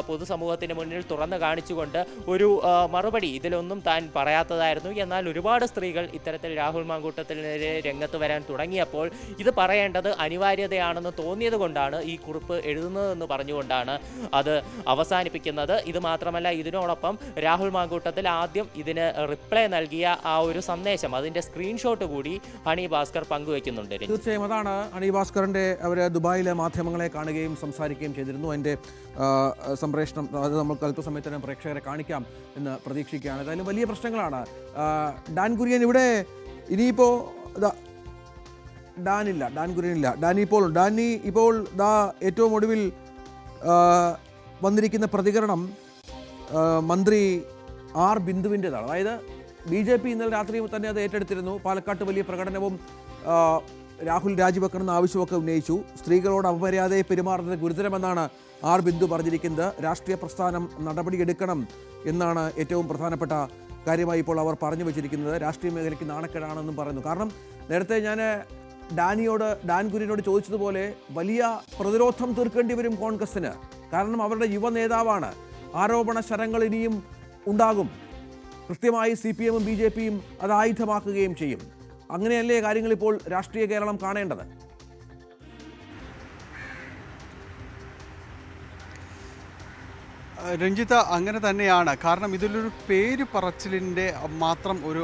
പൊതുസമൂഹത്തിന് മുന്നിൽ തുറന്നു കാണിച്ചുകൊണ്ട് ഒരു മറുപടി ഇതിലൊന്നും താൻ പറയാത്തതായിരുന്നു. എന്നാൽ ഒരുപാട് സ്ത്രീകൾ ഇത്തരത്തിൽ രാഹുൽ മാങ്കൂട്ടത്തിനെതിരെ രംഗത്ത് വരാൻ തുടങ്ങിയപ്പോൾ ഇത് പറയേണ്ടത് അനിവാര്യതയാണെന്ന് തോന്നിയത് കൊണ്ടാണ് ഈ കുറിപ്പ് എഴുതുന്നതെന്ന് പറഞ്ഞുകൊണ്ടാണ് അത് അവസാനിപ്പിക്കുന്നത്. ഇത് മാത്രമല്ല, ഇതിനോടൊപ്പം രാഹുൽ മാങ്കൂട്ടത്തിൽ ആദ്യം ഇതിന് റിപ്ലൈ നൽകിയ ആ ഒരു സന്ദേശം, അതിൻ്റെ സ്ക്രീൻഷോട്ട് കൂടി ഹണി ഭാസ്കർ പങ്കുവയ്ക്കുന്നുണ്ട്. തീർച്ചയായും അതാണ് ഹണി ഭാസ്കറിൻ്റെ അവർ ദുബായിലെ മാധ്യമങ്ങളെ കാണുകയും സംസാരിക്കുകയും ചെയ്തിരുന്നു. അതിൻ്റെ സംപ്രേഷണം അത് നമുക്ക് അല്പസമയത്തിന് പ്രേക്ഷകരെ കാണിക്കാം എന്ന് പ്രതീക്ഷിക്കുകയാണ്. ഏതായാലും വലിയ പ്രശ്നങ്ങളാണ്. ഡാൻ കുര്യൻ ഇവിടെ ഇനിയിപ്പോൾ ഡാനി ഇപ്പോൾ ഏറ്റവും ഒടുവിൽ വന്നിരിക്കുന്ന പ്രതികരണം മന്ത്രി ആർ ബിന്ദുവിൻ്റെതാണ്. അതായത് BJP ഇന്നലെ രാത്രി തന്നെ അത് ഏറ്റെടുത്തിരുന്നു. പാലക്കാട്ട് വലിയ പ്രകടനവും രാഹുൽ രാജിവെക്കണമെന്ന ആവശ്യമൊക്കെ ഉന്നയിച്ചു. സ്ത്രീകളോട് അപമര്യാദയെ പെരുമാറുന്നത് ഗുരുതരമെന്നാണ് ആർ ബിന്ദു പറഞ്ഞിരിക്കുന്നത്. രാഷ്ട്രീയ പ്രസ്ഥാനം നടപടിയെടുക്കണം എന്നാണ് ഏറ്റവും പ്രധാനപ്പെട്ട കാര്യമായി ഇപ്പോൾ അവർ പറഞ്ഞു വെച്ചിരിക്കുന്നത്. രാഷ്ട്രീയ മേഖലയ്ക്ക് നാണക്കേടാണെന്നും പറയുന്നു. കാരണം നേരത്തെ ഞാൻ ഡാൻ കുര്യനോട് ചോദിച്ചതുപോലെ വലിയ പ്രതിരോധം തീർക്കേണ്ടി വരും കോൺഗ്രസിന്. കാരണം അവരുടെ യുവ നേതാവാണ്. ആരോപണ ശരങ്ങൾ ഇനിയും ഉണ്ടാകും. കൃത്യമായി CPM-ഉം BJP-യും അത് ആയുധമാക്കുകയും ചെയ്യും. അങ്ങനെയല്ലേ കാര്യങ്ങൾ ഇപ്പോൾ രാഷ്ട്രീയ കേരളം കാണേണ്ടത്? രഞ്ജിത്ത്, അങ്ങനെ തന്നെയാണ്. കാരണം ഇതിലൊരു പേര് പറച്ചിലിൻ്റെ മാത്രം ഒരു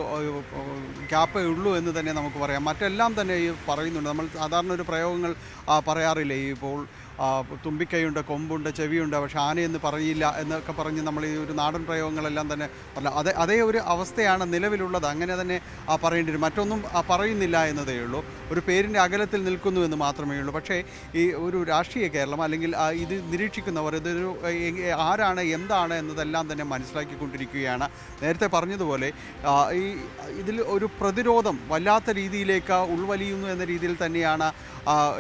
ഗ്യാപ്പേ ഉള്ളൂ എന്ന് തന്നെ നമുക്ക് പറയാം. മറ്റെല്ലാം തന്നെ ഈ പറയുന്നുണ്ട്. നമ്മൾ സാധാരണ ഒരു പ്രയോഗങ്ങൾ പറയാറില്ലേ, ഇപ്പോൾ തുമ്പിക്കൈയുണ്ട്, കൊമ്പുണ്ട്, ചെവിയുണ്ട്, പക്ഷേ ആനയെന്ന് പറയില്ല എന്നൊക്കെ പറഞ്ഞ് നമ്മൾ ഈ ഒരു നാടൻ പ്രയോഗങ്ങളെല്ലാം തന്നെ പറഞ്ഞ അതേ ഒരു അവസ്ഥയാണ് നിലവിലുള്ളത്. അങ്ങനെ തന്നെ പറയേണ്ടി വരും. മറ്റൊന്നും പറയുന്നില്ല എന്നതേ ഉള്ളൂ. ഒരു പേരിൻ്റെ അകലത്തിൽ നിൽക്കുന്നു എന്ന് മാത്രമേ ഉള്ളൂ. പക്ഷേ ഈ ഒരു രാഷ്ട്രീയ കേരളം അല്ലെങ്കിൽ ഇത് നിരീക്ഷിക്കുന്നവർ ഇതൊരു ആരാണ് എന്താണ് എന്നതെല്ലാം തന്നെ മനസ്സിലാക്കിക്കൊണ്ടിരിക്കുകയാണ്. നേരത്തെ പറഞ്ഞതുപോലെ ഇതിൽ ഒരു പ്രതിരോധം വല്ലാത്ത രീതിയിലേക്ക് ഉൾവലിയുന്നു എന്ന രീതിയിൽ തന്നെയാണ്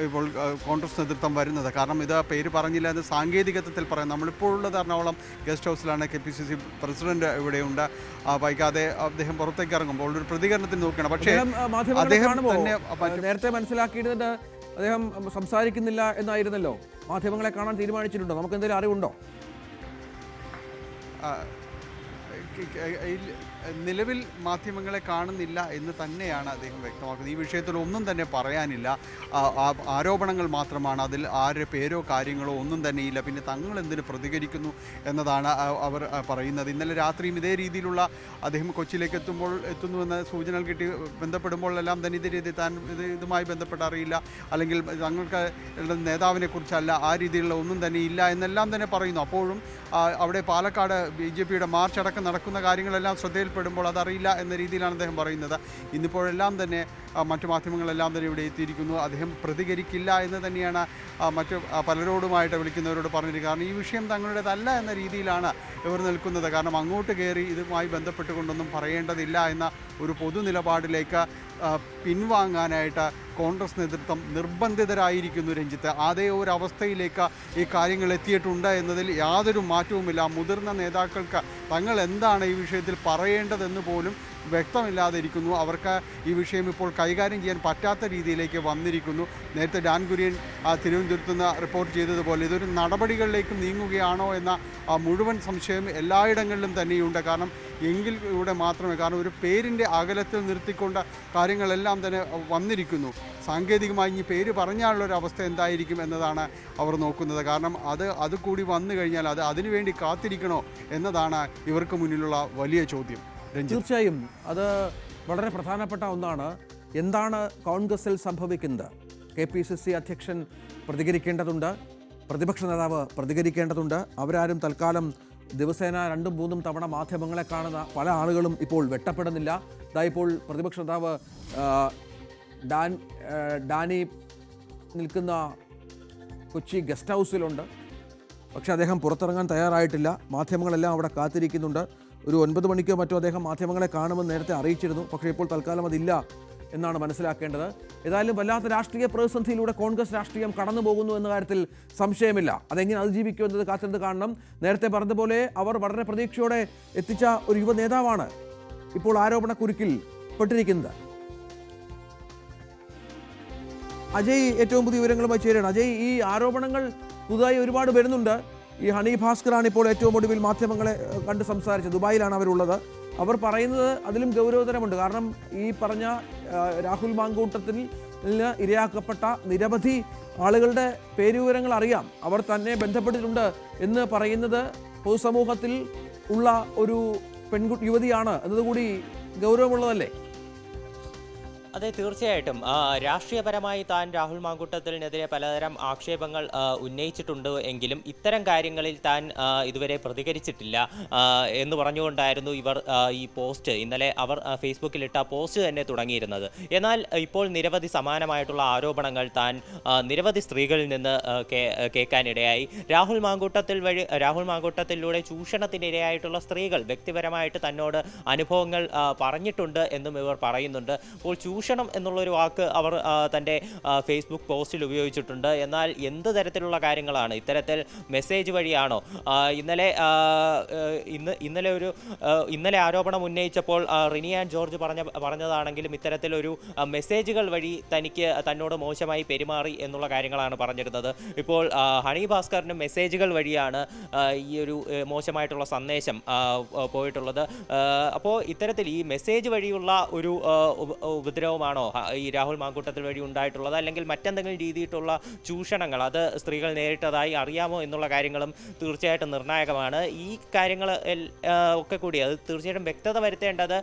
ഇപ്പോൾ കോൺഗ്രസ് നേതൃത്വം വരുന്നത്. കാരണം ഇത് പേര് പറഞ്ഞില്ല എന്ന് സാങ്കേതികത്വത്തിൽ പറയാം. നമ്മളിപ്പോൾ ഉള്ളത് എറണാകുളം ഗസ്റ്റ് ഹൗസിലാണ്. KPCC പ്രസിഡന്റ് ഇവിടെയുണ്ട്. വൈകാതെ അദ്ദേഹം പുറത്തേക്ക് ഇറങ്ങുമ്പോൾ ഒരു പ്രതികരണത്തിന് നോക്കുകയാണ്. പക്ഷേ അദ്ദേഹം തന്നെ നേരത്തെ മനസ്സിലാക്കിയിരുന്നത് അദ്ദേഹം സംസാരിക്കുന്നില്ല എന്നായിരുന്നല്ലോ. മാധ്യമങ്ങളെ കാണാൻ തീരുമാനിച്ചിട്ടുണ്ടോ? നമുക്ക് എന്തെങ്കിലും അറിവുണ്ടോ? നിലവിൽ മാധ്യമങ്ങളെ കാണുന്നില്ല എന്ന് തന്നെയാണ് അദ്ദേഹം വ്യക്തമാക്കുന്നത്. ഈ വിഷയത്തിൽ ഒന്നും തന്നെ പറയാനില്ല. ആരോപണങ്ങൾ മാത്രമാണ്. അതിൽ ആരുടെ പേരോ കാര്യങ്ങളോ ഒന്നും തന്നെയില്ല. പിന്നെ തങ്ങൾ എന്തിന് പ്രതികരിക്കുന്നു എന്നതാണ് അവർ പറയുന്നത്. ഇന്നലെ രാത്രിയും ഇതേ രീതിയിലുള്ള അദ്ദേഹം കൊച്ചിയിലേക്ക് എത്തുന്നുവെന്ന സൂചനകൾ കിട്ടി ബന്ധപ്പെടുമ്പോഴെല്ലാം തന്നെ ഇതേ രീതി ഇതുമായി ബന്ധപ്പെട്ട് അറിയില്ല, അല്ലെങ്കിൽ തങ്ങൾക്ക് നേതാവിനെ കുറിച്ചല്ല, ആ രീതിയിലുള്ള ഒന്നും തന്നെ ഇല്ല എന്നെല്ലാം തന്നെ പറയുന്നു. അപ്പോഴും അവിടെ പാലക്കാട് BJP-യുടെ മാർച്ച് അടക്കം നടക്കുന്ന കാര്യങ്ങളെല്ലാം ശ്രദ്ധയിൽപ്പെടുമ്പോൾ അതറിയില്ല എന്ന രീതിയിലാണ് അദ്ദേഹം പറയുന്നത്. ഇന്നിപ്പോഴെല്ലാം തന്നെ മറ്റു മാധ്യമങ്ങളെല്ലാം തന്നെ ഇവിടെ എത്തിയിരിക്കുന്നു. അദ്ദേഹം പ്രതികരിക്കില്ല എന്ന് തന്നെയാണ് മറ്റു പലരോടുമായിട്ട് വിളിക്കുന്നവരോട് പറഞ്ഞിരിക്കുന്നത്. കാരണം ഈ വിഷയം തങ്ങളുടേതല്ല എന്ന രീതിയിലാണ് ഇവർ നിൽക്കുന്നത്. കാരണം അങ്ങോട്ട് കയറി ഇതുമായി ബന്ധപ്പെട്ടുകൊണ്ടൊന്നും പറയേണ്ടതില്ല എന്ന ഒരു പൊതു നിലപാടിലേക്ക് പിൻവാങ്ങാനായിട്ട് കോൺഗ്രസ് നേതൃത്വം നിർബന്ധിതരായിരിക്കുന്നു. രഞ്ജിത്ത്, അതേ ഒരു അവസ്ഥയിലേക്ക് ഈ കാര്യങ്ങൾ എത്തിയിട്ടുണ്ട് എന്നതിൽ യാതൊരു മാറ്റവുമില്ല. മുതിർന്ന നേതാക്കൾക്ക് തങ്ങൾ എന്താണ് ഈ വിഷയത്തിൽ പറയേണ്ടതെന്ന് പോലും വ്യക്തമില്ലാതെ ഇരിക്കുന്നു. അവർക്ക് ഈ വിഷയം ഇപ്പോൾ കൈകാര്യം ചെയ്യാൻ പറ്റാത്ത രീതിയിലേക്ക് വന്നിരിക്കുന്നു. നേരത്തെ ഡാൻ കുര്യൻ തിരുവനന്തപുരത്ത് നിന്ന് റിപ്പോർട്ട് ചെയ്തതുപോലെ ഇതൊരു നടപടികളിലേക്ക് നീങ്ങുകയാണോ എന്ന മുഴുവൻ സംശയം എല്ലായിടങ്ങളിലും തന്നെയുണ്ട്. കാരണം എങ്കിലൂടെ മാത്രമേ, കാരണം ഒരു പേരിൻ്റെ അകലത്തിൽ നിർത്തിക്കൊണ്ട കാര്യങ്ങളെല്ലാം തന്നെ വന്നിരിക്കുന്നു. സാങ്കേതികമായി ഈ പേര് പറഞ്ഞാലുള്ളൊരു അവസ്ഥ എന്തായിരിക്കും എന്നതാണ് അവർ നോക്കുന്നത്. കാരണം അത് കൂടി വന്നു കഴിഞ്ഞാൽ അതിനുവേണ്ടി കാത്തിരിക്കണോ എന്നതാണ് ഇവർക്ക് മുന്നിലുള്ള വലിയ ചോദ്യം. തീർച്ചയായും അത് വളരെ പ്രധാനപ്പെട്ട ഒന്നാണ്. എന്താണ് കോൺഗ്രസിൽ സംഭവിക്കുന്നത്? KPCC അധ്യക്ഷൻ പ്രതികരിക്കേണ്ടതുണ്ട്, പ്രതിപക്ഷ നേതാവ് പ്രതികരിക്കേണ്ടതുണ്ട്. അവരാരും തൽക്കാലം ദിവസേന 2-3 തവണ മാധ്യമങ്ങളെ കാണുന്ന പല ആളുകളും ഇപ്പോൾ വെട്ടപ്പെടുന്നില്ല. ഇപ്പോൾ പ്രതിപക്ഷ നേതാവ് ഡാനി നിൽക്കുന്ന കൊച്ചി ഗസ്റ്റ് ഹൗസിലുണ്ട്. പക്ഷേ അദ്ദേഹം പുറത്തിറങ്ങാൻ തയ്യാറായിട്ടില്ല. മാധ്യമങ്ങളെല്ലാം അവിടെ കാത്തിരിക്കുന്നുണ്ട്. ഒരു 9 മണിക്കോ മറ്റോ അദ്ദേഹം മാധ്യമങ്ങളെ കാണുമെന്ന് നേരത്തെ അറിയിച്ചിരുന്നു. പക്ഷേ ഇപ്പോൾ തൽക്കാലം അതില്ല എന്നാണ് മനസ്സിലാക്കേണ്ടത്. ഏതായാലും വല്ലാത്ത രാഷ്ട്രീയ പ്രതിസന്ധിയിലൂടെ കോൺഗ്രസ് രാഷ്ട്രീയം കടന്നു പോകുന്നു എന്ന കാര്യത്തിൽ സംശയമില്ല. അതെങ്ങനെ അതിജീവിക്കും എന്നത് കാത്തിരുന്ന് കാണണം. നേരത്തെ പറഞ്ഞതുപോലെ അവർ വളരെ പ്രതീക്ഷയോടെ എത്തിച്ച ഒരു യുവ നേതാവാണ് ഇപ്പോൾ ആരോപണക്കുരുക്കിൽ പെട്ടിരിക്കുന്നത്. അജയ് ഏറ്റവും പുതിയ വിവരങ്ങളുമായി ചേരുകയാണ്. അജയ്, ഈ ആരോപണങ്ങൾ പുതുതായി ഒരുപാട് വരുന്നുണ്ട്. ഈ ഹണി ഭാസ്കറാണ് ഇപ്പോൾ ഏറ്റവും ഒടുവിൽ മാധ്യമങ്ങളെ കണ്ട് സംസാരിച്ചത്. ദുബായിലാണ് അവരുള്ളത്. അവർ പറയുന്നത് അതിലും ഗൗരവതരമുണ്ട്. കാരണം ഈ പറഞ്ഞ രാഹുൽ മാങ്കൂട്ടത്തിൽ ഇരയാക്കപ്പെട്ട നിരവധി ആളുകളുടെ പേരുവിവരങ്ങൾ അറിയാം. അവർ തന്നെ ബന്ധപ്പെട്ടിട്ടുണ്ട് എന്ന് പറയുന്നത് പൊതുസമൂഹത്തിൽ ഉള്ള ഒരു യുവതിയാണ് എന്നതുകൂടി ഗൗരവമുള്ളതല്ലേ? അതെ, തീർച്ചയായിട്ടും രാഷ്ട്രീയപരമായി താൻ രാഹുൽ മാങ്കൂട്ടത്തിനെതിരെ പലതരം ആക്ഷേപങ്ങൾ ഉന്നയിച്ചിട്ടുണ്ട് എങ്കിലും ഇത്തരം കാര്യങ്ങളിൽ താൻ ഇതുവരെ പ്രതികരിച്ചിട്ടില്ല എന്ന് പറഞ്ഞുകൊണ്ടായിരുന്നു ഇവർ ഈ പോസ്റ്റ് ഇന്നലെ അവർ ഫേസ്ബുക്കിലിട്ട പോസ്റ്റ് തന്നെ തുടങ്ങിയിരുന്നത്. എന്നാൽ ഇപ്പോൾ നിരവധി സമാനമായിട്ടുള്ള ആരോപണങ്ങൾ താൻ നിരവധി സ്ത്രീകളിൽ നിന്ന് കേൾക്കാനിടയായി. രാഹുൽ മാങ്കൂട്ടത്തിലൂടെ ചൂഷണത്തിനിരയായിട്ടുള്ള സ്ത്രീകൾ വ്യക്തിപരമായിട്ട് തന്നോട് അനുഭവങ്ങൾ പറഞ്ഞിട്ടുണ്ട് എന്നും ഇവർ പറയുന്നുണ്ട്. അപ്പോൾ ചൂഷണം എന്നുള്ളൊരു വാക്ക് അവർ തൻ്റെ ഫേസ്ബുക്ക് പോസ്റ്റിൽ ഉപയോഗിച്ചിട്ടുണ്ട്. എന്നാൽ എന്ത് തരത്തിലുള്ള കാര്യങ്ങളാണ്? ഇത്തരത്തിൽ മെസ്സേജ് വഴിയാണോ? ഇന്നലെ ആരോപണം ഉന്നയിച്ചപ്പോൾ റിനി ആൻഡ് ജോർജ് പറഞ്ഞതാണെങ്കിലും ഇത്തരത്തിലൊരു മെസ്സേജുകൾ വഴി തന്നോട് മോശമായി പെരുമാറി എന്നുള്ള കാര്യങ്ങളാണ് പറഞ്ഞിരുന്നത്. ഇപ്പോൾ ഹണി ഭാസ്കറിന് മെസ്സേജുകൾ വഴിയാണ് ഈ ഒരു മോശമായിട്ടുള്ള സന്ദേശം പോയിട്ടുള്ളത്. അപ്പോൾ ഇത്തരത്തിൽ ഈ മെസ്സേജ് വഴിയുള്ള ഒരു ഉപദ്രവമാണോ ഈ രാഹുൽ മാങ്കൂട്ടത്തിൽ വഴി ഉണ്ടായിട്ടുള്ളത്, അല്ലെങ്കിൽ മറ്റെന്തെങ്കിലും രീതിയിലുള്ള ചൂഷണങ്ങൾ അത് സ്ത്രീകൾ നേരിട്ടതായി അറിയാമോ എന്നുള്ള കാര്യങ്ങളും തീർച്ചയായിട്ടും നിർണായകമാണ്. ഈ കാര്യങ്ങൾ ഒക്കെ കൂടി അത് തീർച്ചയായിട്ടും വ്യക്തത വരുത്തേണ്ടത്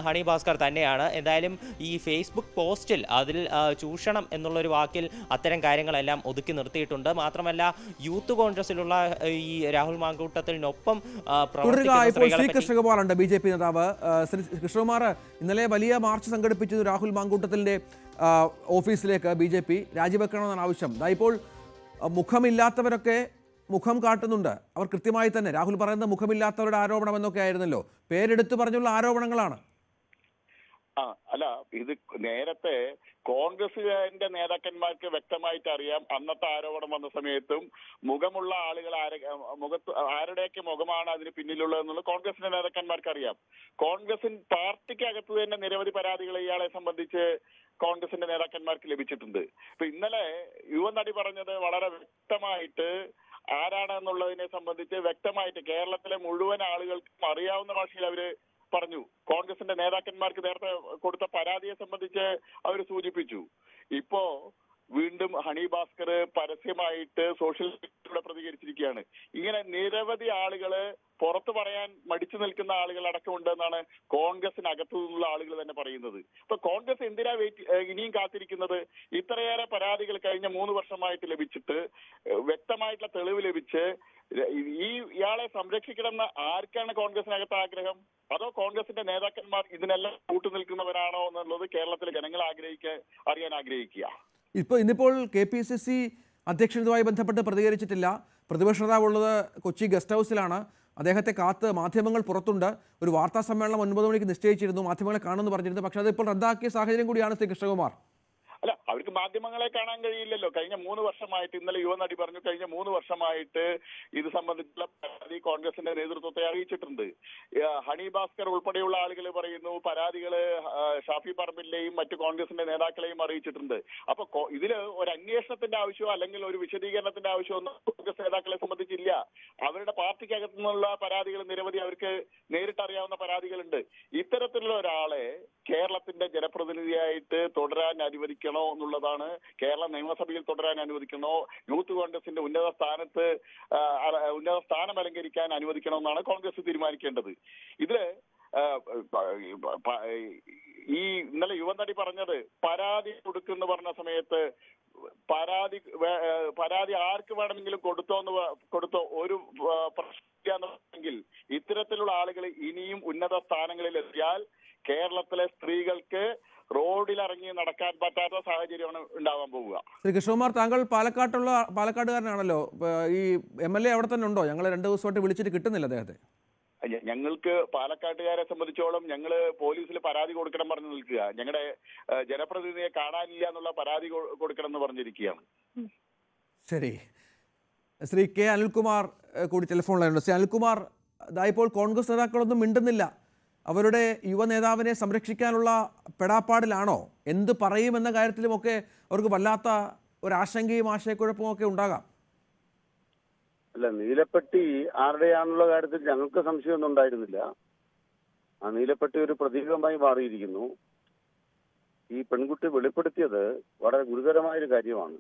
ഹണി ഭാസ്കർ തന്നെയാണ്. എന്തായാലും ഈ ഫേസ്ബുക്ക് പോസ്റ്റിൽ അതിൽ ചൂഷണം എന്നുള്ളൊരു വാക്കിൽ അത്തരം കാര്യങ്ങളെല്ലാം ഒതുക്കി നിർത്തിയിട്ടുണ്ട്. മാത്രമല്ല യൂത്ത് കോൺഗ്രസിലുള്ള ഈ രാഹുൽ മാങ്കൂട്ടത്തിനൊപ്പം കൃഷ്ണകുമാറുണ്ട്, BJP നേതാവ്. കൃഷ്ണകുമാർ, ഇന്നലെ വലിയ മാർച്ച് സംഘടിപ്പിച്ചത് രാഹുൽ മാങ്കൂട്ടത്തിൻ്റെ ഓഫീസിലേക്ക് BJP രാജിവെക്കണമെന്നാണ് ആവശ്യം. ഇപ്പോൾ മുഖമില്ലാത്തവരൊക്കെ മുഖം കാട്ടുന്നുണ്ട്. അവർ കൃത്യമായി തന്നെ രാഹുൽ പറയുന്നത് മുഖമില്ലാത്തവരുടെ ആരോപണം എന്നൊക്കെ ആയിരുന്നല്ലോ. പേരെടുത്ത് പറഞ്ഞുള്ള ആരോപണങ്ങളാണ്. അല്ല, ഇത് നേരത്തെ കോൺഗ്രസുകാരന്റെ നേതാക്കന്മാർക്ക് വ്യക്തമായിട്ട് അറിയാം. അന്നത്തെ ആരോപണം വന്ന സമയത്തും മുഖമുള്ള ആളുകൾ ആരുടെയൊക്കെ മുഖമാണ് അതിന് പിന്നിലുള്ളതെന്നുള്ളത് കോൺഗ്രസിന്റെ നേതാക്കന്മാർക്ക് അറിയാം. പാർട്ടിക്കകത്ത് തന്നെ നിരവധി പരാതികൾ ഇയാളെ സംബന്ധിച്ച് കോൺഗ്രസിന്റെ നേതാക്കന്മാർക്ക് ലഭിച്ചിട്ടുണ്ട്. ഇപ്പൊ ഇന്നലെ യുവനടി പറഞ്ഞത് വളരെ വ്യക്തമായിട്ട് ആരാണ് എന്നുള്ളതിനെ സംബന്ധിച്ച് വ്യക്തമായിട്ട് കേരളത്തിലെ മുഴുവൻ ആളുകൾക്കും അറിയാവുന്ന ഭാഷയിൽ അവര് പറഞ്ഞു. കോൺഗ്രസിന്റെ നേതാക്കന്മാർക്ക് നേരത്തെ കൊടുത്ത പരാതിയെ സംബന്ധിച്ച് അവർ സൂചിപ്പിച്ചു. ഇപ്പോ വീണ്ടും ഹണി ഭാസ്കർ പരസ്യമായിട്ട് സോഷ്യൽ മീഡിയയിലൂടെ പ്രതികരിച്ചിരിക്കുകയാണ്. ഇങ്ങനെ നിരവധി ആളുകള് പുറത്തു പറയാൻ മടിച്ചു നിൽക്കുന്ന ആളുകൾ അടക്കമുണ്ടെന്നാണ് കോൺഗ്രസിനകത്തു നിന്നുള്ള ആളുകൾ തന്നെ പറയുന്നത്. ഇപ്പൊ കോൺഗ്രസ് എന്തിനാ ഇനിയും കാത്തിരിക്കുന്നത്? ഇത്രയേറെ പരാതികൾ കഴിഞ്ഞ 3 വർഷമായിട്ട് ലഭിച്ചിട്ട് വ്യക്തമായിട്ടുള്ള തെളിവ് ലഭിച്ച് ഇയാളെ സംരക്ഷിക്കണമെന്ന് ആർക്കാണ് കോൺഗ്രസിനകത്ത് ആഗ്രഹം? അതോ കോൺഗ്രസിന്റെ നേതാക്കന്മാർ ഇതിനെല്ലാം കൂട്ടുനിൽക്കുന്നവരാണോ എന്നുള്ളത് കേരളത്തിലെ ജനങ്ങൾ അറിയാൻ ആഗ്രഹിക്കുക. ഇന്നിപ്പോൾ KPCC അധ്യക്ഷനുമായി ബന്ധപ്പെട്ട് പ്രതികരിച്ചിട്ടില്ല. പ്രതിപക്ഷ നേതാവുള്ളത് കൊച്ചി ഗസ്റ്റ് ഹൗസിലാണ്. അദ്ദേഹത്തെ കാത്ത് മാധ്യമങ്ങൾ പുറത്തുണ്ട്. ഒരു വാർത്താ സമ്മേളനം 9 മണിക്ക് നിശ്ചയിച്ചിരുന്നു. മാധ്യമങ്ങളെ കാണുമെന്ന് പറഞ്ഞിരുന്നു. പക്ഷേ അതിപ്പോൾ റദ്ദാക്കിയ സാഹചര്യം കൂടിയാണ് ശ്രീ കൃഷ്ണകുമാർ. അല്ല, അവർക്ക് എനിക്ക് മാധ്യമങ്ങളെ കാണാൻ കഴിയില്ലല്ലോ. കഴിഞ്ഞ 3 വർഷമായിട്ട്, ഇന്നലെ യുവനടി പറഞ്ഞു, കഴിഞ്ഞ 3 വർഷമായിട്ട് ഇത് സംബന്ധിച്ചുള്ള പരാതി കോൺഗ്രസിന്റെ നേതൃത്വത്തെ അറിയിച്ചിട്ടുണ്ട്. ഹണി ഭാസ്കർ ഉൾപ്പെടെയുള്ള ആളുകൾ പറയുന്നു പരാതികള് ഷാഫി പറമ്പിലിനെയും മറ്റു കോൺഗ്രസിന്റെ നേതാക്കളെയും അറിയിച്ചിട്ടുണ്ട്. അപ്പൊ ഇതില് ഒരു അന്വേഷണത്തിന്റെ ആവശ്യമോ അല്ലെങ്കിൽ ഒരു വിശദീകരണത്തിന്റെ ആവശ്യമോ ഒന്നും കോൺഗ്രസ് നേതാക്കളെ സംബന്ധിച്ചില്ല. അവരുടെ പാർട്ടിക്കകത്തു നിന്നുള്ള പരാതികൾ നിരവധി അവർക്ക് നേരിട്ടറിയാവുന്ന പരാതികളുണ്ട്. ഇത്തരത്തിലുള്ള ഒരാളെ കേരളത്തിന്റെ ജനപ്രതിനിധിയായിട്ട് തുടരാൻ അനുവദിക്കണോ എന്നുള്ളതാണ്. കേരള നിയമസഭയിൽ തുടരാൻ അനുവദിക്കണോ, യൂത്ത് കോൺഗ്രസിന്റെ ഉന്നത സ്ഥാനം അലങ്കരിക്കാൻ അനുവദിക്കണോ എന്നാണ് കോൺഗ്രസ് തീരുമാനിക്കേണ്ടത്. ഇതില് ഈ ഇന്നലെ യുവനടി പറഞ്ഞത് പരാതി കൊടുക്കുമെന്ന് പറഞ്ഞ സമയത്ത് പരാതി ആർക്ക് വേണമെങ്കിലും കൊടുത്തോ ഒരു പ്രശ്നമെങ്കിൽ ഇത്തരത്തിലുള്ള ആളുകൾ ഇനിയും ഉന്നത സ്ഥാനങ്ങളിൽ എത്തിയാൽ കേരളത്തിലെ സ്ത്രീകൾക്ക് റോഡിലിറങ്ങി നടക്കാൻ പറ്റാത്ത സാഹചര്യമാണ് ഉണ്ടാവാൻ പോവുക. ശ്രീ കൃഷ്ണകുമാർ, താങ്കൾ പാലക്കാട്ടുകാരനാണല്ലോ. ഈ MLA അവിടെ തന്നെ ഉണ്ടോ? ഞങ്ങൾ 2 ദിവസമായിട്ട് വിളിച്ചിട്ട് കിട്ടുന്നില്ല അദ്ദേഹത്തെ. ഞങ്ങൾക്ക് പാലക്കാട്ടുകാരെ സംബന്ധിച്ചോളം ഞങ്ങള് പോലീസിൽ പരാതി കൊടുക്കണം പറഞ്ഞു നിൽക്കുക. ഞങ്ങളുടെ ജനപ്രതിനിധിയെ കാണാനില്ല എന്നുള്ള പരാതി കൊടുക്കണം എന്ന് പറഞ്ഞിരിക്കുകയാണ്. ശരി. ശ്രീ കെ അനിൽകുമാർ കൂടി ടെലിഫോണിലായിരുന്നു. ശ്രീ അനിൽകുമാർ, ഇപ്പോൾ കോൺഗ്രസ് നേതാക്കളൊന്നും മിണ്ടുന്നില്ല. അവരുടെ യുവ നേതാവിനെ സംരക്ഷിക്കാനുള്ള പെടാപ്പാടിലാണോ? എന്ത് പറയുമെന്ന കാര്യത്തിലുമൊക്കെ അവർക്ക് വല്ലാത്ത ഒരാശങ്കയും ആശയക്കുഴപ്പവും ഒക്കെ ഉണ്ടാകാം. അല്ല, നീലപ്പെട്ടി ആരുടെയാണെന്നുള്ള കാര്യത്തിൽ ഞങ്ങൾക്ക് സംശയമൊന്നും ഉണ്ടായിരുന്നില്ല. ആ നീലപ്പെട്ടി ഒരു പ്രതീകമായി മാറിയിരിക്കുന്നു. ഈ പെൺകുട്ടി വെളിപ്പെടുത്തിയത് വളരെ ഗുരുതരമായൊരു കാര്യമാണ്.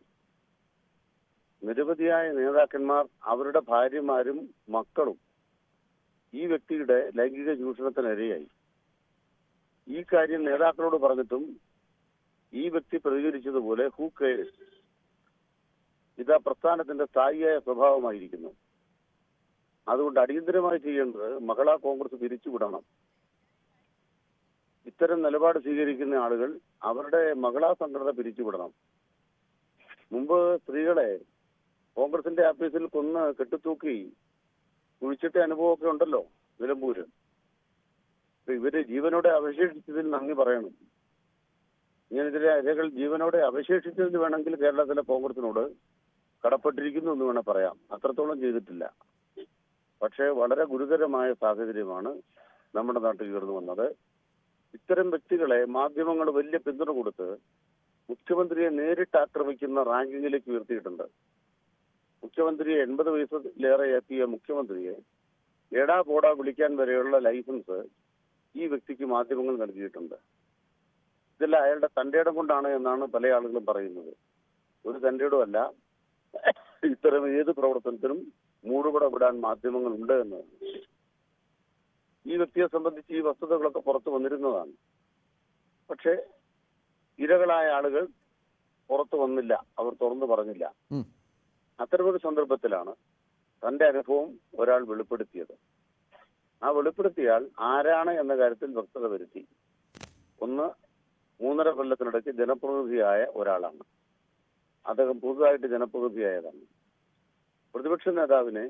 നിരവധിയായ നേതാക്കന്മാർ, അവരുടെ ഭാര്യമാരും മക്കളും ഈ വ്യക്തിയുടെ ലൈംഗിക ചൂഷണത്തിനിരയായി. ഈ കാര്യം നേതാക്കളോട് പറഞ്ഞിട്ടും ഈ വ്യക്തി പ്രതികരിച്ചതുപോലെ ഹൂ കെയർസ്, ഇത് ആ പ്രസ്ഥാനത്തിന്റെ സ്ഥായിയായ സ്വഭാവമായിരിക്കുന്നു. അതുകൊണ്ട് അടിയന്തരമായി ചെയ്യേണ്ടത് മഹിളാ കോൺഗ്രസ് പിരിച്ചുവിടണം. ഇത്തരം നിലപാട് സ്വീകരിക്കുന്ന ആളുകൾ അവരുടെ മഹിളാ സംഘടന പിരിച്ചുവിടണം. മുമ്പ് സ്ത്രീകളെ കോൺഗ്രസിന്റെ ആഫീസിൽ കൊന്ന് കെട്ടിത്തൂക്കി കുഴിച്ചിട്ട അനുഭവമൊക്കെ ഉണ്ടല്ലോ നിലമ്പൂര്. ഇവര് ജീവനോടെ അവശേഷിച്ചതിൽ നന്ദി പറയണം. ഇങ്ങനെതിരെ ഇരകൾ ജീവനോടെ അവശേഷിച്ചതിന് വേണമെങ്കിൽ കേരളത്തിലെ കോൺഗ്രസിനോട് കടപ്പെട്ടിരിക്കുന്നു എന്ന് വേണം പറയാം. അത്രത്തോളം ചെയ്തിട്ടില്ല. പക്ഷേ വളരെ ഗുരുതരമായ സാഹചര്യമാണ് നമ്മുടെ നാട്ടിൽ ഉയർന്നു വന്നത്. ഇത്തരം വ്യക്തികളെ മാധ്യമങ്ങൾ വലിയ പിന്തുണ കൊടുത്ത് മുഖ്യമന്ത്രിയെ നേരിട്ട് ആക്രമിക്കുന്ന റാങ്കിങ്ങിലേക്ക് ഉയർത്തിയിട്ടുണ്ട്. മുഖ്യമന്ത്രിയെ 80 വയസ്സിലേറെ എത്തിയ മുഖ്യമന്ത്രിയെ എടാ പോടാ വിളിക്കാൻ വരെയുള്ള ലൈസൻസ് ഈ വ്യക്തിക്ക് മാധ്യമങ്ങൾ നൽകിയിട്ടുണ്ട്. ഇതെല്ലാം അയാളുടെ തന്റേടം കൊണ്ടാണ് എന്നാണ് പല ആളുകളും പറയുന്നത്. ഒരു തന്റേടം അല്ല. ഇത്തരം ഏത് പ്രവർത്തനത്തിനും മൂടുപട വിടാൻ മാധ്യമങ്ങൾ ഉണ്ട് എന്ന് ഈ വ്യക്തിയെ സംബന്ധിച്ച് ഈ വസ്തുതകളൊക്കെ പുറത്തു വന്നിരുന്നതാണ്. പക്ഷേ ഇരകളായ ആളുകൾ പുറത്തു വന്നില്ല, അവർ തുറന്നു പറഞ്ഞില്ല. അത്തരമൊരു സന്ദർഭത്തിലാണ് തന്റെ അനുഭവം ഒരാൾ വെളിപ്പെടുത്തിയത്. ആ വെളിപ്പെടുത്തിയാൽ ആരാണ് എന്ന കാര്യത്തിൽ വ്യക്തത വരുത്തി. ഒന്ന്, 3.5 കൊല്ലത്തിനിടയ്ക്ക് ജനപ്രതിനിധിയായ ഒരാളാണ്. അദ്ദേഹം പുതുതായിട്ട് ജനപ്രതിനിധിയായതാണ്. പ്രതിപക്ഷ നേതാവിനെ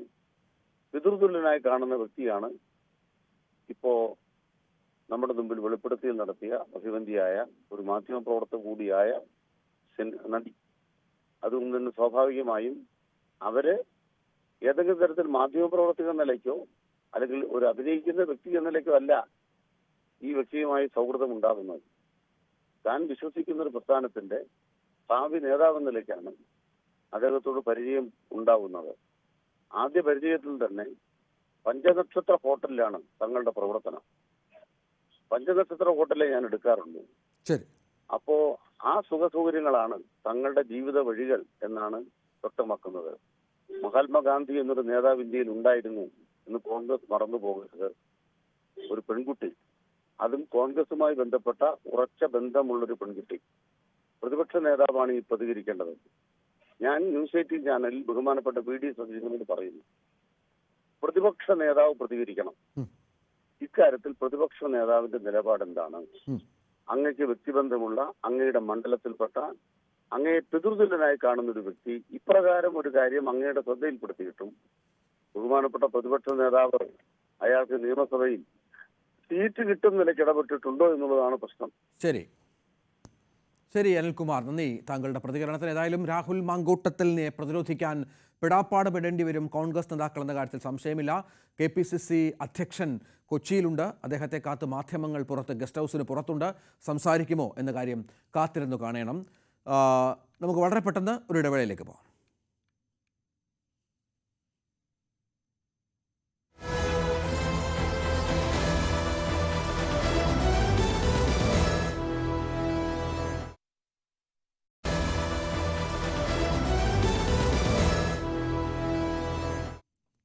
പിതൃതുല്യനായി കാണുന്ന വ്യക്തിയാണ് ഇപ്പോ നമ്മുടെ മുമ്പിൽ വെളിപ്പെടുത്തൽ നടത്തിയ അഭിവന്ധിയായ ഒരു മാധ്യമപ്രവർത്തക കൂടിയായ നടി. അതുകൊണ്ട് തന്നെ സ്വാഭാവികമായും അവര് ഏതെങ്കിലും തരത്തിൽ മാധ്യമപ്രവർത്തക എന്ന നിലയ്ക്കോ അല്ലെങ്കിൽ ഒരു അഭിനയിക്കുന്ന വ്യക്തി എന്ന നിലയ്ക്കോ അല്ല ഈ വ്യക്തിയുമായി സൗഹൃദം ഉണ്ടാകുന്നത്. താൻ വിശ്വസിക്കുന്ന ഒരു പ്രസ്ഥാനത്തിന്റെ ഭാവി നേതാവെന്ന നിലയ്ക്കാണ് അദ്ദേഹത്തോട് പരിചയം ഉണ്ടാവുന്നത്. ആദ്യ പരിചയത്തിൽ തന്നെ പഞ്ചനക്ഷത്ര ഹോട്ടലിലാണ് തങ്ങളുടെ പ്രവർത്തനം. പഞ്ചനക്ഷത്ര ഹോട്ടലിലെ ഞാൻ എടുക്കാറുള്ളൂ. അപ്പോ ആ സുഖസൗകര്യങ്ങളാണ് തങ്ങളുടെ ജീവിത വഴികൾ എന്നാണ് വ്യക്തമാക്കുന്നത്. മഹാത്മാഗാന്ധി എന്നൊരു നേതാവ് ഇന്ത്യയിൽ ഉണ്ടായിരുന്നു എന്ന് കോൺഗ്രസ് മറന്നു പോകരുത്. ഒരു പെൺകുട്ടി, അതും കോൺഗ്രസുമായി ബന്ധപ്പെട്ട ഉറച്ച ബന്ധമുള്ളൊരു പെൺകുട്ടി, പ്രതിപക്ഷ നേതാവാണ് ഈ പ്രതികരിക്കേണ്ടത്. ഞാൻ ന്യൂസ് 18 ചാനലിൽ ബഹുമാനപ്പെട്ട PD സതീശനോട് പറയുന്നു, പ്രതിപക്ഷ നേതാവ് പ്രതികരിക്കണം. ഇക്കാര്യത്തിൽ പ്രതിപക്ഷ നേതാവിന്റെ നിലപാട് എന്താണ്? അങ്ങയ്ക്ക് വ്യക്തിബന്ധമുള്ള, അങ്ങയുടെ മണ്ഡലത്തിൽപ്പെട്ട, അങ്ങയെ പിതൃതുല്യനായി കാണുന്ന ഒരു വ്യക്തി ഇപ്രകാരം ഒരു കാര്യം അങ്ങയുടെ ശ്രദ്ധയിൽപ്പെടുത്തിയിട്ടും ബഹുമാനപ്പെട്ട പ്രതിപക്ഷ നേതാവ് അയാൾക്ക് നിയമസഭയിൽ സീറ്റ് കിട്ടുന്ന നിലയ്ക്ക് ഇടപെട്ടിട്ടുണ്ടോ എന്നുള്ളതാണ് പ്രശ്നം. ശരി ശരി അനിൽകുമാർ, നന്ദി താങ്കളുടെ പ്രതികരണത്തിന്. ഏതായാലും രാഹുൽ മാങ്കൂട്ടത്തിലിനെ പ്രതിരോധിക്കാൻ പിടാപ്പാട് പെടേണ്ടി വരും കോൺഗ്രസ് നേതാക്കൾ എന്ന കാര്യത്തിൽ സംശയമില്ല. KPCC അധ്യക്ഷൻ കൊച്ചിയിലുണ്ട്. അദ്ദേഹത്തെ കാത്ത് മാധ്യമങ്ങൾ പുറത്ത് ഗസ്റ്റ് ഹൗസിന് പുറത്തുണ്ട്. സംസാരിക്കുമോ എന്ന കാര്യം കാത്തിരുന്നു കാണണം. നമുക്ക് വളരെ പെട്ടെന്ന് ഒരു ഇടവേളയിലേക്ക് പോകാം.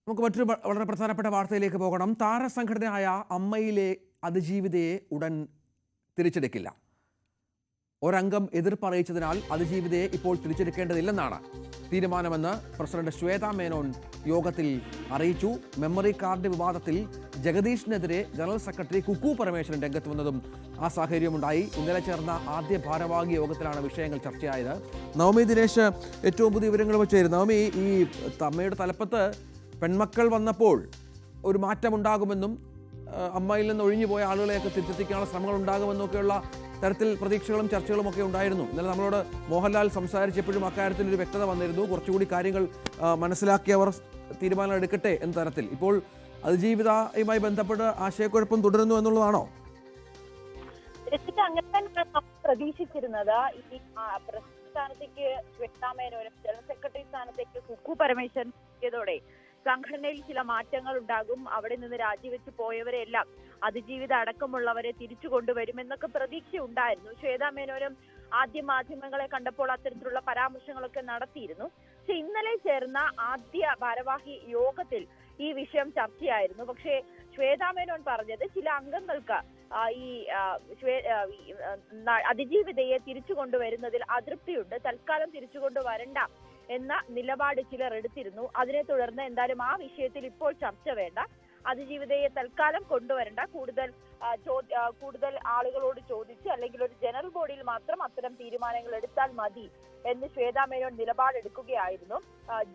നമുക്ക് മറ്റൊരു വളരെ പ്രധാനപ്പെട്ട വാർത്തയിലേക്ക് പോകണം. താരസംഘടനയായ അമ്മയിലെ അതിജീവിതയെ ഉടൻ തിരിച്ചെടുക്കില്ല. ഒരംഗം എതിർപ്പ് അറിയിച്ചതിനാൽ അതിജീവിതയെ ഇപ്പോൾ തിരിച്ചെടുക്കേണ്ടതില്ലെന്നാണ് തീരുമാനമെന്ന് പ്രസിഡന്റ് ശ്വേതാ മേനോൻ യോഗത്തിൽ അറിയിച്ചു. മെമ്മറി കാർഡ് വിവാദത്തിൽ ജഗദീഷിനെതിരെ ജനറൽ സെക്രട്ടറി കുക്കു പരമേശ്വരൻ രംഗത്ത് വന്നതും ആ സാഹചര്യമുണ്ടായി. ഇന്നലെ ചേർന്ന ആദ്യ ഭാരവാഹി യോഗത്തിലാണ് വിഷയങ്ങൾ ചർച്ചയായത്. നവമി ദിനേശ് ഏറ്റവും പുതിയ വിവരങ്ങൾ വെച്ചായിരുന്നു. നവമി, ഈ അമ്മയുടെ തലപ്പത്ത് പെൺമക്കൾ വന്നപ്പോൾ ഒരു മാറ്റമുണ്ടാകുമെന്നും അമ്മയിൽ നിന്ന് ഒഴിഞ്ഞുപോയ ആളുകളെയൊക്കെ തിരിച്ചെത്തിക്കാനുള്ള ശ്രമങ്ങൾ ഉണ്ടാകുമെന്നൊക്കെയുള്ള തരത്തിൽ പ്രതീക്ഷകളും ചർച്ചകളും ഒക്കെ ഉണ്ടായിരുന്നു. ഇന്നലെ നമ്മളോട് മോഹൻലാൽ സംസാരിച്ചപ്പോഴും അക്കാര്യത്തിൽ ഒരു വ്യക്തത വന്നിരുന്നു. കുറച്ചുകൂടി കാര്യങ്ങൾ മനസ്സിലാക്കിയവർ തീരുമാനം എടുക്കട്ടെ എന്ന തരത്തിൽ. ഇപ്പോൾ അതിജീവിതയുമായി ബന്ധപ്പെട്ട് ആശയക്കുഴപ്പം തുടരുന്നു എന്നുള്ളതാണോ? അങ്ങനെ തന്നെയാണ് പ്രതീക്ഷിച്ചിരുന്നത്. ഈ പ്രസിഡന്റ് സ്ഥാനത്തേക്ക് ശ്വേതാ മേനോനും ജനറൽ സെക്രട്ടറി സ്ഥാനത്തേക്ക് കുക്കു പരമേശ്വരൻ എത്തിയതോടെ സംഘടനയിൽ ചില മാറ്റങ്ങൾ ഉണ്ടാകും. അവിടെ നിന്ന് രാജിവെച്ച് പോയവരെല്ലാം അതിജീവിത അടക്കമുള്ളവരെ തിരിച്ചു കൊണ്ടുവരുമെന്നൊക്കെ പ്രതീക്ഷ ഉണ്ടായിരുന്നു. ശ്വേതാ മേനോനും ആദ്യ മാധ്യമങ്ങളെ കണ്ടപ്പോൾ അത്തരത്തിലുള്ള പരാമർശങ്ങളൊക്കെ നടത്തിയിരുന്നു. പക്ഷെ ഇന്നലെ ചേർന്ന ആദ്യ ഭാരവാഹി യോഗത്തിൽ ഈ വിഷയം ചർച്ചയായിരുന്നു. പക്ഷേ ശ്വേതാ മേനോൻ പറഞ്ഞത് ചില അംഗങ്ങൾക്ക് ഈ അതിജീവിതയെ തിരിച്ചു കൊണ്ടുവരുന്നതിൽ അതൃപ്തിയുണ്ട്, തൽക്കാലം തിരിച്ചു കൊണ്ടുവരണ്ട എന്ന നിലപാട് ചിലർ എടുത്തിരുന്നു. അതിനെ തുടർന്ന് എന്തായാലും ആ വിഷയത്തിൽ ഇപ്പോൾ ചർച്ച വേണ്ട, അതിജീവിതയെ തൽക്കാലം കൊണ്ടുവരണ്ട, കൂടുതൽ ആളുകളോട് ചോദിച്ച് അല്ലെങ്കിൽ ഒരു ജനറൽ ബോഡിയിൽ മാത്രം അത്തരം തീരുമാനങ്ങൾ എടുത്താൽ മതി എന്ന് ശ്വേതാ മേനോൻ നിലപാടെടുക്കുകയായിരുന്നു.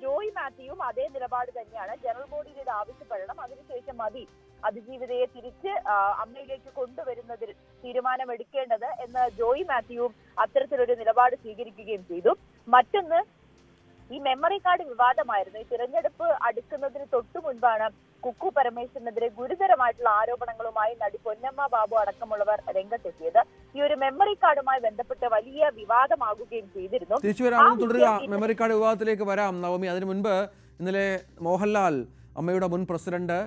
ജോയ് മാത്യുവും അതേ നിലപാട് തന്നെയാണ്. ജനറൽ ബോഡിയിൽ ഇത് ആവശ്യപ്പെടണം, അതിനുശേഷം മതി അതിജീവിതയെ തിരിച്ച് അമ്മയിലേക്ക് കൊണ്ടുവരുന്നതിൽ തീരുമാനമെടുക്കേണ്ടത് എന്ന് ജോയ് മാത്യുവും അത്തരത്തിലൊരു നിലപാട് സ്വീകരിക്കുകയും ചെയ്തു. മറ്റൊന്ന്, ഈ മെമ്മറി കാർഡ് വിവാദമായിരുന്നു. ഈ തിരഞ്ഞെടുപ്പ് അടുക്കുന്നതിന് തൊട്ടു മുൻപാണ് കുക്കു പരമേശ്വരനെതിരെ ഗുരുതരമായിട്ടുള്ള ആരോപണങ്ങളുമായി നടി പൊന്നമ്മ ബാബു അടക്കമുള്ളവർ രംഗത്തെത്തിയത്. ഈ ഒരു മെമ്മറി കാർഡുമായി ബന്ധപ്പെട്ട് വലിയ വിവാദമാകുകയും ചെയ്തിരുന്നു. തുടരുക, മെമ്മറി കാർഡ് വിവാദത്തിലേക്ക് വരാം നവമി. അതിനു മുൻപ് ഇന്നലെ മോഹൻലാൽ അമ്മയുടെ മുൻ പ്രസിഡന്റ്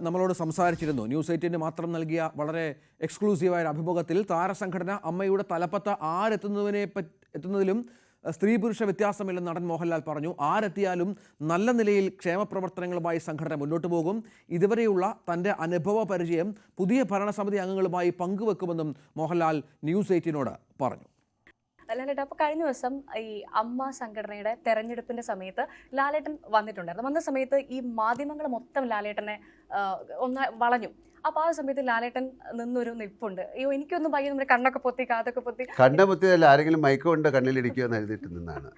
നമ്മളോട് സംസാരിച്ചിരുന്നു. ന്യൂസ് 8 മാത്രം നൽകിയ വളരെ എക്സ്ക്ലൂസീവായ അഭിമുഖത്തിൽ താരസംഘടന അമ്മയുടെ തലപ്പത്ത് എത്തുന്നതിലും സ്ത്രീ പുരുഷ വ്യത്യാസമില്ലെന്ന് നടൻ മോഹൻലാൽ പറഞ്ഞു. ആരെത്തിയാലും നല്ല നിലയിൽ ക്ഷേമപ്രവർത്തനങ്ങളുമായി സംഘടന മുന്നോട്ട് പോകും. ഇതുവരെയുള്ള തൻ്റെ അനുഭവ പരിചയം പുതിയ ഭരണസമിതി അംഗങ്ങളുമായി പങ്കുവെക്കുമെന്നും മോഹൻലാൽ ന്യൂസ് 8 പറഞ്ഞു. ലാലേട്ടൻ, അപ്പോൾ കഴിഞ്ഞ ദിവസം ഈ അമ്മ സംഘടനയുടെ തെരഞ്ഞെടുപ്പിന്റെ സമയത്ത് ലാലേട്ടൻ വന്നിട്ടുണ്ടായിരുന്നു. വന്ന സമയത്ത് ഈ മാധ്യമങ്ങൾ മൊത്തം ലാലേട്ടനെ ഒന്ന് വളഞ്ഞു. അപ്പോൾ ആ സമയത്ത് ലാലേട്ടൻ നിന്നൊരു നിൽപ്പുണ്ട്. അയ്യോ, എനിക്കൊന്നും ഭയ നമ്മുടെ കണ്ണൊക്കെ പൊത്തി കാതൊക്കെ പൊത്തി. കണ്ണ പൊത്തിയല്ല, ആരെങ്കിലും മൈക്ക് കൊണ്ട് കണ്ണിലിടിക്കുമെന്ന് എഴുതിയിട്ട് നിന്നാണ്.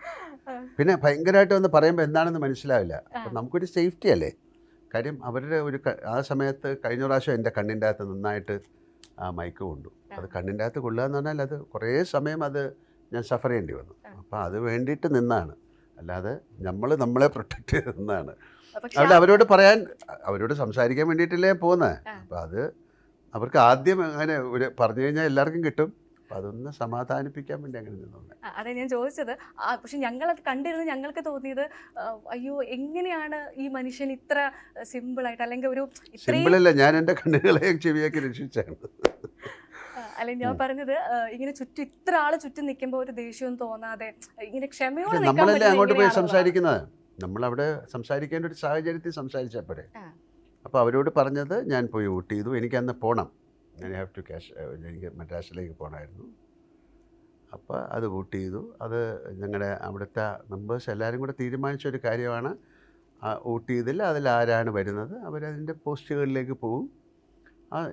പിന്നെ ഭയങ്കരമായിട്ട് ഒന്ന് പറയുമ്പോൾ എന്താണെന്ന് മനസ്സിലാവില്ല. അപ്പം നമുക്കൊരു സേഫ്റ്റി അല്ലേ കാര്യം. അവരുടെ ആ സമയത്ത് കഴിഞ്ഞ പ്രാവശ്യം എൻ്റെ കണ്ണിൻ്റെ അകത്ത് നന്നായിട്ട് ആ മൈക്ക് കൊണ്ടു. അത് കണ്ണിൻ്റെ അകത്ത് കൊള്ളുക എന്ന് പറഞ്ഞാൽ അത് കുറേ സമയം അത് ഞാൻ സഫർ ചെയ്യേണ്ടി വന്നു. അപ്പോൾ അത് വേണ്ടിയിട്ട് നിന്നാണ്, അല്ലാതെ നമ്മളെ പ്രൊട്ടക്റ്റ് ചെയ്ത് നിന്നാണ്. അവരോട് സംസാരിക്കാൻ വേണ്ടിയിട്ടല്ലേ പോകുന്നത്. അപ്പം അത് അവർക്ക് ആദ്യം അങ്ങനെ പറഞ്ഞു കഴിഞ്ഞാൽ എല്ലാവർക്കും കിട്ടും. അപ്പം അതൊന്ന് സമാധാനിപ്പിക്കാൻ വേണ്ടി അങ്ങനെ നിന്നു. അതെ ഞാൻ ചോദിച്ചത്. പക്ഷെ ഞങ്ങളത് കണ്ടിരുന്ന് ഞങ്ങൾക്ക് തോന്നിയത്, അയ്യോ എങ്ങനെയാണ് ഈ മനുഷ്യൻ ഇത്ര സിമ്പിളായിട്ട്, അല്ലെങ്കിൽ ഒരു സിമ്പിളല്ല, ഞാൻ എൻ്റെ കണ്ണുകളെ ചെവിയൊക്കെ രക്ഷിച്ചാണ്. അല്ലെങ്കിൽ ഞാൻ പറഞ്ഞത് ഇങ്ങനെ ചുറ്റും ഇത്ര ആള് ചുറ്റും നിൽക്കുമ്പോൾ ഒരു ദേഷ്യം തോന്നാതെ ഇങ്ങനെ ക്ഷമയോടെ നമ്മളല്ലേ അങ്ങോട്ട് പോയി സംസാരിക്കുന്നത്. നമ്മളവിടെ സംസാരിക്കേണ്ട ഒരു സാഹചര്യത്തിൽ സംസാരിച്ചാൽ പോരെ. അപ്പോൾ അവരോട് പറഞ്ഞത് ഞാൻ പോയി വോട്ട് ചെയ്തു, എനിക്കന്ന് പോകണം, ഞാൻ ഹാവ് ടു എനിക്ക് മദ്രാസിലേക്ക് പോകണമായിരുന്നു. അപ്പോൾ അത് വോട്ട് ചെയ്തു. അത് ഞങ്ങളുടെ അവിടുത്തെ മെമ്പേഴ്സ് എല്ലാവരും കൂടെ തീരുമാനിച്ച ഒരു കാര്യമാണ്. വോട്ട് ചെയ്തില്ല, അതിലാരാണ് വരുന്നത് അവരതിൻ്റെ പോസ്റ്റുകളിലേക്ക് പോകും.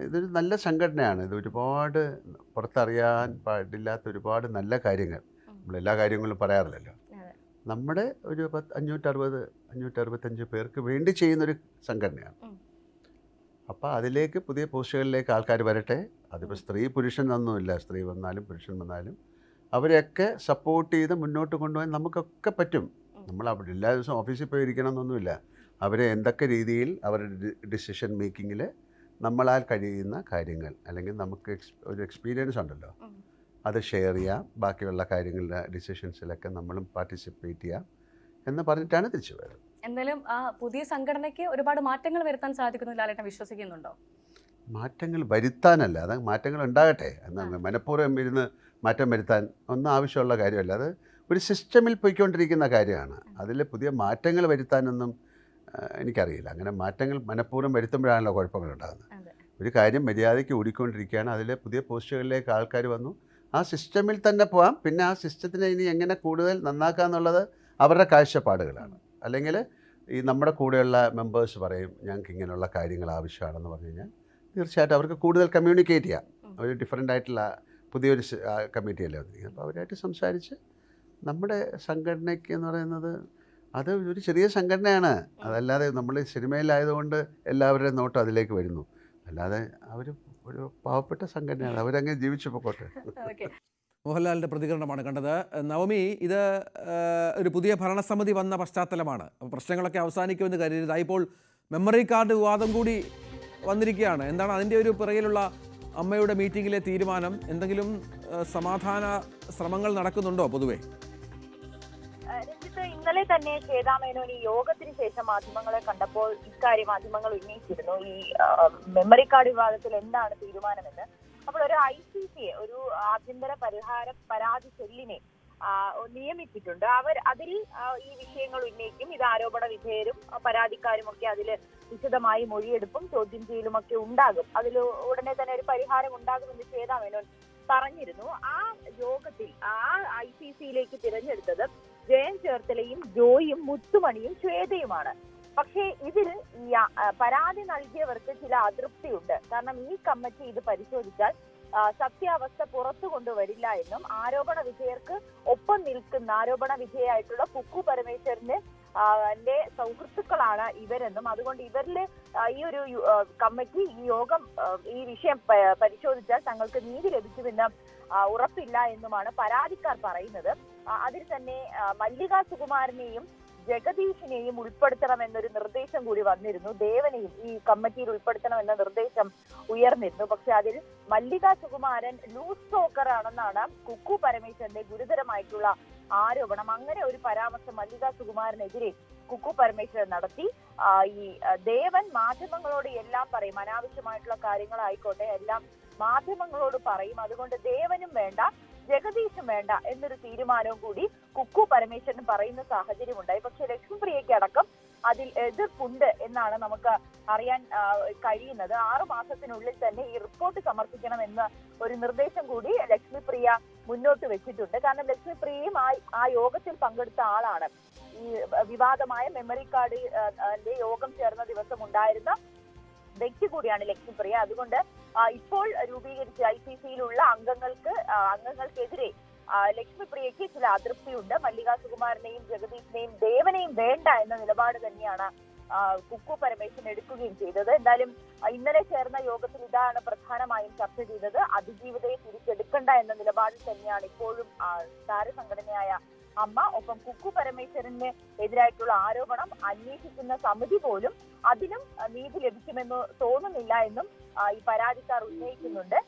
ഇതൊരു നല്ല സംഘടനയാണ്. ഇത് ഒരുപാട് പുറത്തറിയാൻ പാടില്ലാത്ത ഒരുപാട് നല്ല കാര്യങ്ങൾ, നമ്മളെല്ലാ കാര്യങ്ങളും പറയാറില്ലല്ലോ. നമ്മുടെ ഒരു 565 പേർക്ക് വേണ്ടി ചെയ്യുന്നൊരു സംഘടനയാണ്. അപ്പോൾ അതിലേക്ക് പുതിയ പോസ്റ്റുകളിലേക്ക് ആൾക്കാർ വരട്ടെ. അതിപ്പോൾ സ്ത്രീ പുരുഷൻ ഒന്നുമില്ല, സ്ത്രീ വന്നാലും പുരുഷൻ വന്നാലും അവരെയൊക്കെ സപ്പോർട്ട് ചെയ്ത് മുന്നോട്ട് കൊണ്ടുപോകാൻ നമുക്കൊക്കെ പറ്റും. നമ്മൾ അവിടെ എല്ലാ ദിവസവും ഓഫീസിൽ പോയി ഇരിക്കണം എന്നൊന്നുമില്ല. അവരെ എന്തൊക്കെ രീതിയിൽ അവരുടെ ഡിസിഷൻ മേക്കിങ്ങിൽ നമ്മളാൽ കഴിയുന്ന കാര്യങ്ങൾ, അല്ലെങ്കിൽ നമുക്ക് ഒരു എക്സ്പീരിയൻസ് ഉണ്ടല്ലോ, അത് ഷെയർ ചെയ്യാം, ബാക്കിയുള്ള കാര്യങ്ങളുടെ ഡിസിഷൻസിലൊക്കെ നമ്മളും പാർട്ടിസിപ്പേറ്റ് ചെയ്യാം എന്ന് പറഞ്ഞിട്ടാണ് തിരിച്ചു വരുന്നത്. എന്തായാലും ആ പുതിയ സംഘടനയ്ക്ക് ഒരുപാട് മാറ്റങ്ങൾ വരുത്താൻ സാധിക്കുന്നു ലാലേട്ടൻ വിശ്വസിക്കുന്നുണ്ടോ? മാറ്റങ്ങൾ വരുത്താനല്ല, അത് മാറ്റങ്ങൾ ഉണ്ടാകട്ടെ. എന്നാൽ മനഃപൂർവ്വം ഇരുന്ന് മാറ്റം വരുത്താൻ ഒന്നും ആവശ്യമുള്ള കാര്യമല്ല. അത് ഒരു സിസ്റ്റമിൽ പോയിക്കൊണ്ടിരിക്കുന്ന കാര്യമാണ്. അതിൽ പുതിയ മാറ്റങ്ങൾ വരുത്താനൊന്നും എനിക്കറിയില്ല. അങ്ങനെ മാറ്റങ്ങൾ മനഃപൂർവ്വം വരുത്തുമ്പോഴാണല്ലോ കുഴപ്പങ്ങളുണ്ടാകുന്നത്. ഒരു കാര്യം മര്യാദയ്ക്ക് ഓടിക്കൊണ്ടിരിക്കുകയാണ്, അതിൽ പുതിയ പോസ്റ്റുകളിലേക്ക് ആൾക്കാർ വന്നു, ആ സിസ്റ്റമിൽ തന്നെ പോകാം. പിന്നെ ആ സിസ്റ്റത്തിനെ ഇനി എങ്ങനെ കൂടുതൽ നന്നാക്കുക എന്നുള്ളത് അവരുടെ കാഴ്ചപ്പാടുകളാണ്. അല്ലെങ്കിൽ ഈ നമ്മുടെ കൂടെയുള്ള മെമ്പേഴ്സ് പറയും ഞങ്ങൾക്ക് ഇങ്ങനെയുള്ള കാര്യങ്ങൾ ആവശ്യമാണെന്ന് പറഞ്ഞു കഴിഞ്ഞാൽ തീർച്ചയായിട്ടും അവർക്ക് കൂടുതൽ കമ്മ്യൂണിക്കേറ്റ് ചെയ്യാം. അവർ ഡിഫറെൻ്റ് ആയിട്ടുള്ള പുതിയൊരു കമ്മിറ്റിയല്ലേ വന്നിരിക്കുന്നത്. അപ്പോൾ അവരായിട്ട് സംസാരിച്ച് നമ്മുടെ സംഘടനയ്ക്ക് എന്ന് പറയുന്നത് അത് ഒരു ചെറിയ സംഘടനയാണ്. അതല്ലാതെ നമ്മൾ സിനിമയിലായതുകൊണ്ട് എല്ലാവരുടെയും നോട്ടം അതിലേക്ക് വരുന്നു. അല്ലാതെ അവർ ഒരു പാവപ്പെട്ട സംഘടനയാണ്, അവരങ്ങനെ ജീവിച്ചു പോയിക്കോട്ടെ. മോഹൻലാലിൻ്റെ പ്രതികരണമാണ് കണ്ടത്. നവമി, ഇത് ഒരു പുതിയ ഭരണസമിതി വന്ന പശ്ചാത്തലമാണ്. പ്രശ്നങ്ങളൊക്കെ അവസാനിക്കുമെന്ന് കരുതരുത്. ഇപ്പോൾ മെമ്മറി കാർഡ് വിവാദം കൂടി വന്നിരിക്കുകയാണ്. എന്താണ് അതിൻ്റെ ഒരു പിറകിലുള്ള അമ്മയുടെ മീറ്റിങ്ങിലെ തീരുമാനം? എന്തെങ്കിലും സമാധാന ശ്രമങ്ങൾ നടക്കുന്നുണ്ടോ പൊതുവെ? ഇന്നലെ തന്നെ ശ്വേതാമേനോൻ ഈ യോഗത്തിന് ശേഷം മാധ്യമങ്ങളെ കണ്ടപ്പോൾ ഇക്കാര്യം മാധ്യമങ്ങൾ ഉന്നയിച്ചിരുന്നു, ഈ മെമ്മറി കാർഡ് വിവാദത്തിൽ എന്താണ് തീരുമാനമെന്ന്. അപ്പോൾ ഒരു ICC ഒരു ആഭ്യന്തര പരാതി സെല്ലിനെ നിയമിച്ചിട്ടുണ്ട്. അതിൽ ഈ വിഷയങ്ങൾ ഉന്നയിക്കും. ഇത് ആരോപണ വിധേയരും പരാതിക്കാരും ഒക്കെ അതിൽ വിശദമായി മൊഴിയെടുപ്പും ചോദ്യം ചെയ്യലുമൊക്കെ ഉണ്ടാകും. അതിൽ ഉടനെ തന്നെ ഒരു പരിഹാരം ഉണ്ടാകുമെന്ന് ശ്വേതാമേനോൻ പറഞ്ഞിരുന്നു. ആ യോഗത്തിൽ ആ ICCയിലേക്ക് തിരഞ്ഞെടുത്തത് ജയൻ ചേർത്തലയും ജോയും മുത്തുമണിയും ശ്വേതയുമാണ്. പക്ഷേ ഇതിൽ ഈ പരാതി നൽകിയവർക്ക് ചില അതൃപ്തിയുണ്ട്. കാരണം ഈ കമ്മിറ്റി ഇത് പരിശോധിച്ചാൽ സത്യാവസ്ഥ പുറത്തു കൊണ്ടുവരില്ല എന്നും ആരോപണ വിധേയർക്ക് ഒപ്പം നിൽക്കുന്ന ആരോപണ വിധേയായിട്ടുള്ള കുക്കു പരമേശ്വരന്റെ സൗഹൃത്തുക്കളാണ് ഇവരെന്നും അതുകൊണ്ട് ഇവരിലെ ഈ ഒരു കമ്മിറ്റി ഈ യോഗം ഈ വിഷയം പരിശോധിച്ചാൽ തങ്ങൾക്ക് നീതി ലഭിക്കുമെന്ന് ഉറപ്പില്ല എന്നുമാണ് പരാതിക്കാർ പറയുന്നത്. അതിൽ തന്നെ മല്ലിക സുകുമാരനെയും ജഗദീഷിനെയും ഉൾപ്പെടുത്തണമെന്നൊരു നിർദ്ദേശം കൂടി വന്നിരുന്നു. ദേവനെയും ഈ കമ്മിറ്റിയിൽ ഉൾപ്പെടുത്തണമെന്ന നിർദ്ദേശം ഉയർന്നിരുന്നു. പക്ഷെ അതിൽ മല്ലിക സുകുമാരൻ ലൂസ് ടോക്കർ ആണെന്നാണ് കുക്കു പരമേശ്വരന്റെ ഗുരുതരമായിട്ടുള്ള ആരോപണം. അങ്ങനെ ഒരു പരാമർശം മല്ലിക സുകുമാരനെതിരെ കുക്കു പരമേശ്വരൻ നടത്തി. ഈ ദേവൻ മാധ്യമങ്ങളോട് എല്ലാം പറയും, അനാവശ്യമായിട്ടുള്ള കാര്യങ്ങളായിക്കോട്ടെ എല്ലാം മാധ്യമങ്ങളോട് പറയും. അതുകൊണ്ട് ദേവനും വേണ്ട ജഗദീഷും വേണ്ട എന്നൊരു തീരുമാനവും കൂടി കുക്കു പരമേശ്വരൻ പറയുന്ന സാഹചര്യം ഉണ്ടായി. പക്ഷെ ലക്ഷ്മിപ്രിയയ്ക്ക് അടക്കം അതിൽ എതിർപ്പുണ്ട് എന്നാണ് നമുക്ക് അറിയാൻ കഴിയുന്നത്. 6 മാസത്തിനുള്ളിൽ തന്നെ ഈ റിപ്പോർട്ട് സമർപ്പിക്കണം എന്ന ഒരു നിർദ്ദേശം കൂടി ലക്ഷ്മിപ്രിയ മുന്നോട്ട് വെച്ചിട്ടുണ്ട്. കാരണം ലക്ഷ്മിപ്രിയയും ആ യോഗത്തിൽ പങ്കെടുത്ത ആളാണ്. ഈ വിവാദമായ മെമ്മറി കാർഡ് യോഗം ചേർന്ന ദിവസം ഉണ്ടായിരുന്ന വ്യക്തി കൂടിയാണ് ലക്ഷ്മിപ്രിയ. അതുകൊണ്ട് ഇപ്പോൾ രൂപീകരിച്ച ICCയിലുള്ള അംഗങ്ങൾക്കെതിരെ ലക്ഷ്മിപ്രിയയ്ക്ക് ചില അതൃപ്തിയുണ്ട്. മല്ലിക സുകുമാരനെയും ജഗദീഷിനെയും ദേവനെയും വേണ്ട എന്ന നിലപാട് തന്നെയാണ് കുക്കു പരമേശ്വരൻ എടുക്കുകയും ചെയ്തത്. എന്തായാലും ഇന്നലെ ചേർന്ന യോഗത്തിൽ ഇതാണ് പ്രധാനമായും ചർച്ച ചെയ്തത്. അതിജീവിതയെ തിരിച്ചെടുക്കണ്ട എന്ന നിലപാടിൽ തന്നെയാണ് ഇപ്പോഴും താരസംഘടനയായ അമ്മ. ഒപ്പം കുക്കു പരമേശ്വരന് എതിരായിട്ടുള്ള ആരോപണം അന്വേഷിക്കുന്ന സമിതി പോലും അതിനും നീതി ലഭിക്കുമെന്ന് തോന്നുന്നില്ല എന്നും ഈ പരാതിക്കാർ ഉന്നയിക്കുന്നുണ്ട്.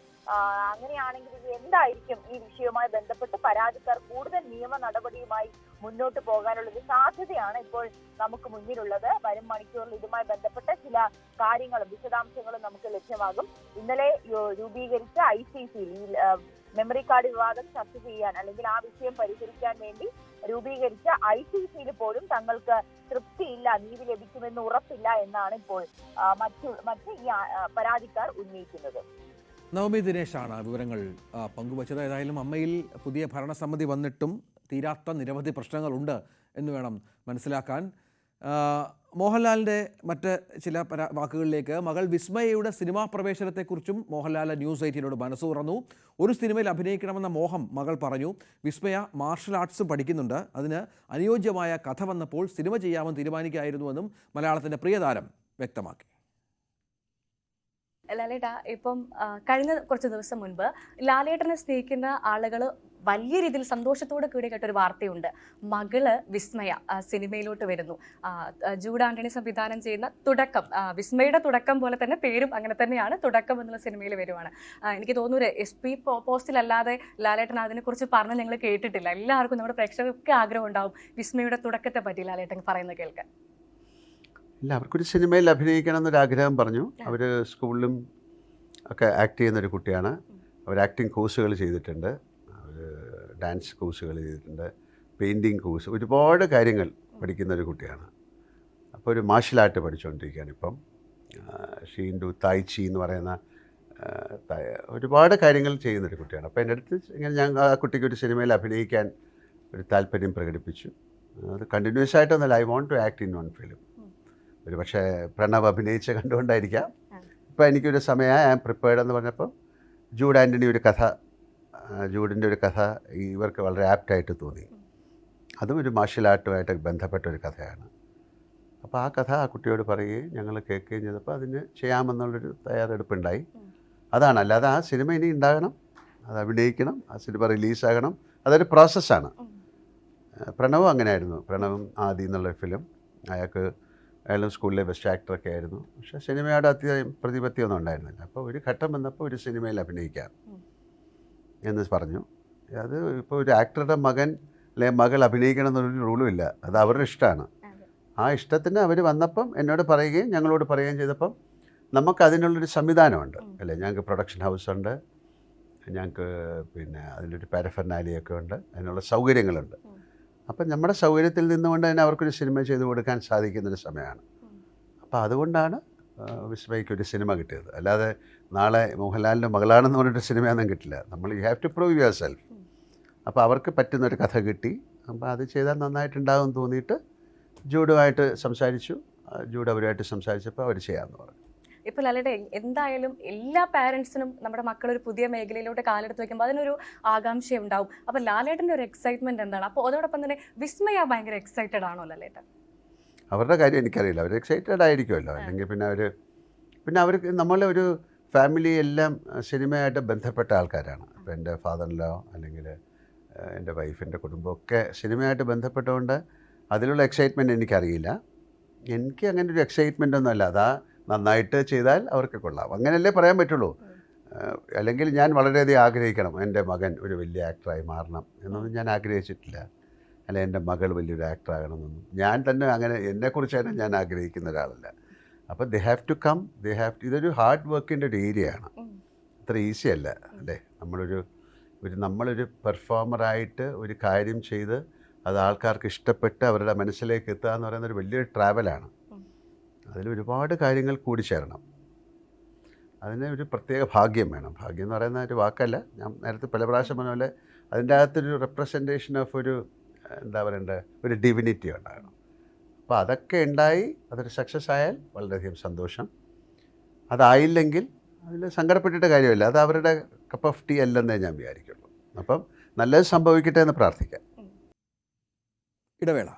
അങ്ങനെയാണെങ്കിൽ ഇത് എന്തായിരിക്കും ഈ വിഷയവുമായി ബന്ധപ്പെട്ട് പരാതിക്കാർ കൂടുതൽ നിയമ നടപടിയുമായി മുന്നോട്ട് പോകാനുള്ള ഒരു സാധ്യതയാണ് ഇപ്പോൾ നമുക്ക് മുന്നിലുള്ളത്. വരും മണിക്കൂറിൽ ഇതുമായി ബന്ധപ്പെട്ട ചില കാര്യങ്ങളും വിശദാംശങ്ങളും നമുക്ക് ലഭ്യമാകും. ഇന്നലെ രൂപീകരിച്ച ICCയിൽ മെമ്മറി കാർഡ് വിവാദം ചർച്ച ചെയ്യാൻ അല്ലെങ്കിൽ ആ വിഷയം പരിഹരിക്കാൻ വേണ്ടി രൂപീകരിച്ച ICCയിൽ പോലും തങ്ങൾക്ക് തൃപ്തിയില്ല, നീതി ലഭിക്കുമെന്ന് ഉറപ്പില്ല എന്നാണ് ഇപ്പോൾ മറ്റ് ഈ പരാതിക്കാർ ഉന്നയിക്കുന്നത്. നവമി ദിനേശാണ് വിവരങ്ങൾ പങ്കുവച്ചത്. ഏതായാലും അമ്മയിൽ പുതിയ ഭരണസമിതി വന്നിട്ടും തീരാത്ത നിരവധി പ്രശ്നങ്ങളുണ്ട് എന്ന് വേണം മനസ്സിലാക്കാൻ. മോഹൻലാലിൻ്റെ മറ്റ് ചില വാക്കുകളിലേക്ക്. മകൾ വിസ്മയയുടെ സിനിമാ പ്രവേശനത്തെക്കുറിച്ചും മോഹൻലാൽ ന്യൂസ് 18നോട് മനസ്സ് തുറന്നു. ഒരു സിനിമയിൽ അഭിനയിക്കണമെന്ന മോഹം മകൾ പറഞ്ഞു. വിസ്മയ മാർഷൽ ആർട്സും പഠിക്കുന്നുണ്ട്. അതിന് അനുയോജ്യമായ കഥ വന്നപ്പോൾ സിനിമ ചെയ്യാമെന്ന് തീരുമാനിക്കുകയായിരുന്നുവെന്നും മലയാളത്തിൻ്റെ പ്രിയതാരം വ്യക്തമാക്കി. ലാലേട്ട, ഇപ്പം കഴിഞ്ഞ കുറച്ച് ദിവസം മുൻപ് ലാലേട്ടനെ സ്നേഹിക്കുന്ന ആളുകൾ വലിയ രീതിയിൽ സന്തോഷത്തോടെ കൂടി കേട്ടൊരു വാർത്തയുണ്ട്. മകള് വിസ്മയ സിനിമയിലോട്ട് വരുന്നു. ജൂഡ് ആന്റണി സംവിധാനം ചെയ്യുന്ന തുടക്കം, വിസ്മയുടെ തുടക്കം പോലെ തന്നെ പേരും അങ്ങനെ തന്നെയാണ്, തുടക്കം എന്നുള്ള സിനിമയിൽ വരുവാണ്. എനിക്ക് തോന്നുന്നു SP പോസ്റ്റിലല്ലാതെ ലാലേട്ടൻ അതിനെക്കുറിച്ച് പറഞ്ഞ് ഞങ്ങൾ കേട്ടിട്ടില്ല. എല്ലാവർക്കും നമ്മുടെ പ്രേക്ഷകർക്ക് ആഗ്രഹം ഉണ്ടാവും വിസ്മയുടെ തുടക്കത്തെ പറ്റി ലാലേട്ടൻ പറയുന്നത് കേൾക്കാൻ. ഇല്ല, അവർക്കൊരു സിനിമയിൽ അഭിനയിക്കണം എന്നൊരാഗ്രഹം പറഞ്ഞു. അവർ സ്കൂളിലും ഒക്കെ ആക്ട് ചെയ്യുന്നൊരു കുട്ടിയാണ്. അവർ ആക്ടിങ് കോഴ്സുകൾ ചെയ്തിട്ടുണ്ട്, അവർ ഡാൻസ് കോഴ്സുകൾ ചെയ്തിട്ടുണ്ട്, പെയിൻറ്റിങ് കോഴ്സ്, ഒരുപാട് കാര്യങ്ങൾ പഠിക്കുന്നൊരു കുട്ടിയാണ്. അപ്പോൾ ഒരു മാർഷൽ ആർട്ട് പഠിച്ചുകൊണ്ടിരിക്കുകയാണ് ഇപ്പം. ഷീൻഡു തായ്ചി എന്ന് പറയുന്ന ഒരുപാട് കാര്യങ്ങൾ ചെയ്യുന്നൊരു കുട്ടിയാണ്. അപ്പോൾ എൻ്റെ അടുത്ത് ഇങ്ങനെ ഞാൻ ആ കുട്ടിക്ക് ഒരു സിനിമയിൽ അഭിനയിക്കാൻ ഒരു താല്പര്യം പ്രകടിപ്പിച്ചു. അത് കണ്ടിന്യൂസ് ആയിട്ടൊന്നുമല്ല, I want to act in one film. ഒരു പക്ഷേ പ്രണവ് അഭിനയിച്ച് കണ്ടുകൊണ്ടായിരിക്കാം ഇപ്പോൾ എനിക്കൊരു സമയമായി ഐ ആം പ്രിപ്പയർഡ് എന്ന് പറഞ്ഞപ്പോൾ ജൂഡ് ആൻ്റണി ഒരു കഥ, ജൂഡിൻ്റെ ഒരു കഥ ഇവർക്ക് വളരെ ആപ്റ്റായിട്ട് തോന്നി. അതും ഒരു മാർഷൽ ആർട്ടുമായിട്ട് ബന്ധപ്പെട്ട ഒരു കഥയാണ്. അപ്പോൾ ആ കഥ ആ കുട്ടിയോട് പറയുകയും ഞങ്ങൾ കേൾക്കുകയും ചെയ്തപ്പോൾ അതിന് ചെയ്യാമെന്നുള്ളൊരു തയ്യാറെടുപ്പുണ്ടായി. അതാണ്, അല്ലാതെ ആ സിനിമ ഇനി ഉണ്ടാകണം, അത് അഭിനയിക്കണം, ആ സിനിമ റിലീസാകണം, അതൊരു പ്രോസസ്സാണ്. പ്രണവും അങ്ങനെയായിരുന്നു. പ്രണവും ആദി എന്നുള്ള ഫിലിം, അയാളും സ്കൂളിലെ ബെസ്റ്റ് ആക്ടറൊക്കെ ആയിരുന്നു. പക്ഷേ സിനിമയോട് അത്യാവശ്യം പ്രതിപത്തിയൊന്നും ഉണ്ടായിരുന്നില്ല. അപ്പോൾ ഒരു ഘട്ടം വന്നപ്പോൾ ഒരു സിനിമയിൽ അഭിനയിക്കാം എന്ന് പറഞ്ഞു. അത് ഇപ്പോൾ ഒരു ആക്ടറുടെ മകൻ അല്ലെങ്കിൽ മകൾ അഭിനയിക്കണം എന്നൊരു റൂളും ഇല്ല, അത് അവരുടെ ഇഷ്ടമാണ്. ആ ഇഷ്ടത്തിന് അവർ വന്നപ്പം എന്നോട് പറയുകയും ഞങ്ങളോട് പറയുകയും ചെയ്തപ്പം നമുക്ക് അതിനുള്ളൊരു സംവിധാനമുണ്ട് അല്ലേ. ഞങ്ങൾക്ക് പ്രൊഡക്ഷൻ ഹൗസുണ്ട്, ഞങ്ങൾക്ക് പിന്നെ അതിലൊരു പാരഫെർനാലിയൊക്കെ ഉണ്ട്, അതിനുള്ള സൗകര്യങ്ങളുണ്ട്. അപ്പം നമ്മുടെ സൗകര്യത്തിൽ നിന്നുകൊണ്ട് തന്നെ അവർക്കൊരു സിനിമ ചെയ്തു കൊടുക്കാൻ സാധിക്കുന്നൊരു സമയമാണ്. അപ്പോൾ അതുകൊണ്ടാണ് വിസ്മയ്ക്കൊരു സിനിമ കിട്ടിയത്. അല്ലാതെ നാളെ മോഹൻലാലിൻ്റെ മകളാണെന്ന് പറഞ്ഞിട്ട് സിനിമയൊന്നും കിട്ടില്ല. നമ്മൾ you have to prove yourself. അപ്പോൾ അവർക്ക് പറ്റുന്നൊരു കഥ കിട്ടി. അപ്പോൾ അത് ചെയ്താൽ നന്നായിട്ടുണ്ടാകും തോന്നിയിട്ട് ജൂഡുമായിട്ട് സംസാരിച്ചു. ജൂഡ് അവരുമായിട്ട് സംസാരിച്ചപ്പോൾ അവർ ചെയ്യാമെന്ന് പറഞ്ഞു. ഇപ്പോൾ ലാലേട്ട എന്തായാലും എല്ലാ പാരൻസിനും നമ്മുടെ മക്കളൊരു പുതിയ മേഖലയിലോട്ട് കാലെടുത്ത് വയ്ക്കുമ്പോൾ അതിനൊരു ആകാംക്ഷ ഉണ്ടാവും. അപ്പോൾ ലാലേട്ടൻ്റെ ഒരു എക്സൈറ്റ്മെൻറ്റ് എന്താണ്? അപ്പോൾ അതോടൊപ്പം തന്നെ വിസ്മയ ഭയങ്കര എക്സൈറ്റഡ് ആണോ ലാലേട്ടൻ? അവരുടെ കാര്യം എനിക്കറിയില്ല, അവർ എക്സൈറ്റഡ് ആയിരിക്കുമല്ലോ. അല്ലെങ്കിൽ പിന്നെ അവർക്ക് നമ്മളെ ഒരു ഫാമിലി എല്ലാം സിനിമയായിട്ട് ബന്ധപ്പെട്ട ആൾക്കാരാണ്. ഇപ്പോൾ എൻ്റെ ഫാദറിലോ അല്ലെങ്കിൽ എൻ്റെ വൈഫിൻ്റെ കുടുംബമൊക്കെ സിനിമയായിട്ട് ബന്ധപ്പെട്ടുകൊണ്ട് അതിലുള്ള എക്സൈറ്റ്മെൻറ്റ് എനിക്കറിയില്ല. എനിക്ക് അങ്ങനെ ഒരു എക്സൈറ്റ്മെൻ്റ് ഒന്നുമല്ല. അതാ നന്നായിട്ട് ചെയ്താൽ അവർക്ക് കൊള്ളാം, അങ്ങനെയല്ലേ പറയാൻ പറ്റുള്ളൂ. അല്ലെങ്കിൽ ഞാൻ വളരെയധികം ആഗ്രഹിക്കണം എൻ്റെ മകൻ ഒരു വലിയ ആക്ടറായി മാറണം എന്നൊന്നും ഞാൻ ആഗ്രഹിച്ചിട്ടില്ല. അല്ല എൻ്റെ മകൾ വലിയൊരു ആക്ടറാകണമെന്നൊന്നും ഞാൻ തന്നെ അങ്ങനെ എന്നെക്കുറിച്ച് തന്നെ ഞാൻ ആഗ്രഹിക്കുന്ന ഒരാളല്ല. അപ്പോൾ ദേ ഹാവ് ടു കം, ഇതൊരു ഹാർഡ് വർക്കിൻ്റെ ഒരു ഏരിയയാണ്, അത്ര ഈസി അല്ല അല്ലേ. നമ്മളൊരു പെർഫോമറായിട്ട് ഒരു കാര്യം ചെയ്ത് അത് ആൾക്കാർക്ക് ഇഷ്ടപ്പെട്ട് അവരുടെ മനസ്സിലേക്ക് എത്തുക എന്ന് പറയുന്നൊരു വലിയൊരു ട്രാവലാണ്. അതിലൊരുപാട് കാര്യങ്ങൾ കൂടിച്ചേരണം. അതിന് ഒരു പ്രത്യേക ഭാഗ്യം വേണം. ഭാഗ്യം എന്ന് പറയുന്ന ഒരു വാക്കല്ല, ഞാൻ നേരത്തെ പല പ്രാവശ്യം പറഞ്ഞ പോലെ അതിൻ്റെ അകത്തൊരു റെപ്രസെൻറ്റേഷൻ ഓഫ് ഒരു എന്താ പറയണ്ടേ, ഒരു ഡിവിനിറ്റി ഉണ്ടാകണം. അപ്പോൾ അതൊക്കെ ഉണ്ടായി അതൊരു സക്സസ് ആയാൽ വളരെയധികം സന്തോഷം. അതായില്ലെങ്കിൽ അതിൽ സങ്കടപ്പെട്ടിട്ട് കാര്യമില്ല, അത് അവരുടെ കപ്പ് ഓഫ് ടീ അല്ലെന്നേ ഞാൻ വിചാരിക്കുള്ളൂ. അപ്പം നല്ലത് സംഭവിക്കട്ടെ എന്ന് പ്രാർത്ഥിക്കാം. ഇടവേള.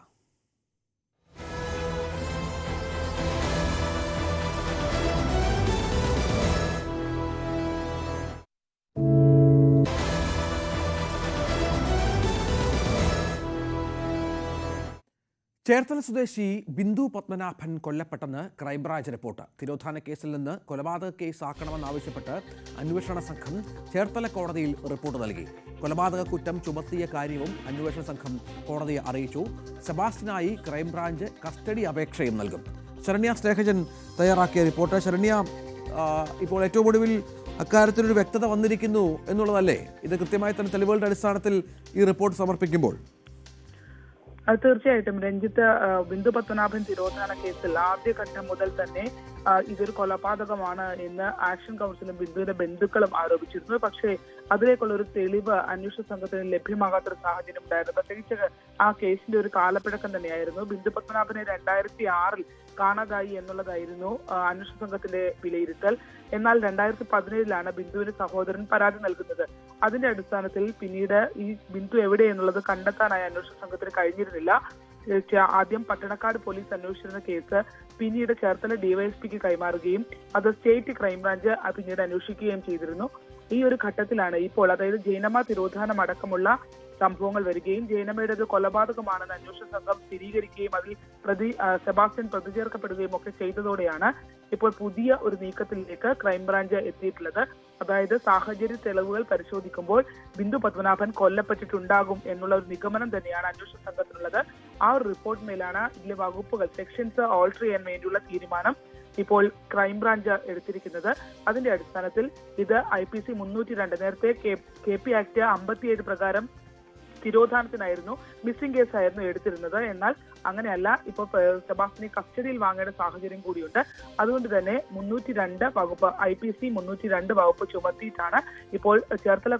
ചേർത്തല സ്വദേശി ബിന്ദു പത്മനാഭൻ കൊല്ലപ്പെട്ടെന്ന് ക്രൈംബ്രാഞ്ച് റിപ്പോർട്ട്. തിരോധാന കേസിൽ നിന്ന് കൊലപാതക കേസ് ആക്കണമെന്നാവശ്യപ്പെട്ട് അന്വേഷണ സംഘം ചേർത്തല കോടതിയിൽ റിപ്പോർട്ട് നൽകി. കൊലപാതക കുറ്റം ചുമത്തിയ കാര്യവും അന്വേഷണ സംഘം കോടതിയെ അറിയിച്ചു. സെബാസ്റ്റിനായി ക്രൈംബ്രാഞ്ച് കസ്റ്റഡി അപേക്ഷയും നൽകും. ശരണ്യ സ്നേഹജൻ തയ്യാറാക്കിയ റിപ്പോർട്ട്. ശരണ്യ, ഇപ്പോൾ ഏറ്റവും ഒടുവിൽ അക്കാര്യത്തിലൊരു വ്യക്തത വന്നിരിക്കുന്നു എന്നുള്ളതല്ലേ? ഇത് കൃത്യമായി തന്നെ തെളിവുകളുടെ അടിസ്ഥാനത്തിൽ ഈ റിപ്പോർട്ട് സമർപ്പിക്കുമ്പോൾ തീർച്ചയായിട്ടും രഞ്ജിത്ത്, ബിന്ദു പത്മനാഭൻ തിരോധാന കേസിൽ ആദ്യഘട്ടം മുതൽ തന്നെ ഇതൊരു കൊലപാതകമാണ് എന്ന് ആക്ഷൻ കൗൺസിലും ബിന്ദുവിന്റെ ബന്ധുക്കളും ആരോപിച്ചിരുന്നു. പക്ഷേ അതിലേക്കുള്ള ഒരു തെളിവ് അന്വേഷണ സംഘത്തിന് ലഭ്യമാകാത്തൊരു സാഹചര്യം ഉണ്ടായിരുന്നു. പ്രത്യേകിച്ച് ആ കേസിന്റെ ഒരു കാലപ്പഴക്കം തന്നെയായിരുന്നു. ബിന്ദു പത്മനാഭനെ 2006 കാണാതായി എന്നുള്ളതായിരുന്നു അന്വേഷണ സംഘത്തിന്റെ വിലയിരുത്തൽ. എന്നാൽ 2017 ബിന്ദുവിന്റെ സഹോദരൻ പരാതി നൽകുന്നത്. അതിന്റെ അടിസ്ഥാനത്തിൽ പിന്നീട് ഈ ബിന്ദു എവിടെ എന്നുള്ളത് കണ്ടെത്താനായി അന്വേഷണ സംഘത്തിന് കഴിഞ്ഞിരുന്നില്ല. ആദ്യം പട്ടണക്കാട് പോലീസ് അന്വേഷിച്ചിരുന്ന കേസ് പിന്നീട് ചേർത്തല ഡിവൈഎസ്പിക്ക് കൈമാറുകയും അത് സ്റ്റേറ്റ് ക്രൈംബ്രാഞ്ച് പിന്നീട് അന്വേഷിക്കുകയും ചെയ്തിരുന്നു. ഈ ഒരു ഘട്ടത്തിലാണ് ഇപ്പോൾ, അതായത് ജൈനമ്മ തിരോധാനം അടക്കമുള്ള സംഭവങ്ങൾ വരികയും ജൈനമ്മയുടേത് കൊലപാതകമാണെന്ന് അന്വേഷണ സംഘം സ്ഥിരീകരിക്കുകയും അതിൽ സെബാസ്റ്റ്യൻ പ്രതി ചേർക്കപ്പെടുകയും ഒക്കെ ചെയ്തതോടെയാണ് ഇപ്പോൾ പുതിയ ഒരു നീക്കത്തിലേക്ക് ക്രൈംബ്രാഞ്ച് എത്തിയിട്ടുള്ളത്. അതായത് സാഹചര്യ തെളിവുകൾ പരിശോധിക്കുമ്പോൾ ബിന്ദു പത്മനാഭൻ കൊല്ലപ്പെട്ടിട്ടുണ്ടാകും എന്നുള്ള ഒരു നിഗമനം തന്നെയാണ് അന്വേഷണ സംഘത്തിനുള്ളത്. ആ ഒരു റിപ്പോർട്ടിന്മേലാണ് ഇതിലെ വകുപ്പുകൾ സെക്ഷൻസ് ഓൾട്ടർ ചെയ്യാൻ വേണ്ടിയുള്ള തീരുമാനം ഇപ്പോൾ ക്രൈംബ്രാഞ്ച് എടുത്തിരിക്കുന്നത്. അതിന്റെ അടിസ്ഥാനത്തിൽ ഇത് IPC 302 നേരത്തെ KP ആക്ട് 57 പ്രകാരം തിരോധാനത്തിനായിരുന്നു, മിസ്സിംഗ് കേസായിരുന്നു എടുത്തിരുന്നത്. എന്നാൽ അങ്ങനെയല്ല, ഇപ്പോൾ സെബാസ്റ്റിനെ കസ്റ്റഡിയിൽ വാങ്ങേണ്ട സാഹചര്യം കൂടിയുണ്ട്. അതുകൊണ്ട് തന്നെ 302 വകുപ്പ് IPC 302 വകുപ്പ് ചുമത്തിയിട്ടാണ് ഇപ്പോൾ ചേർത്തല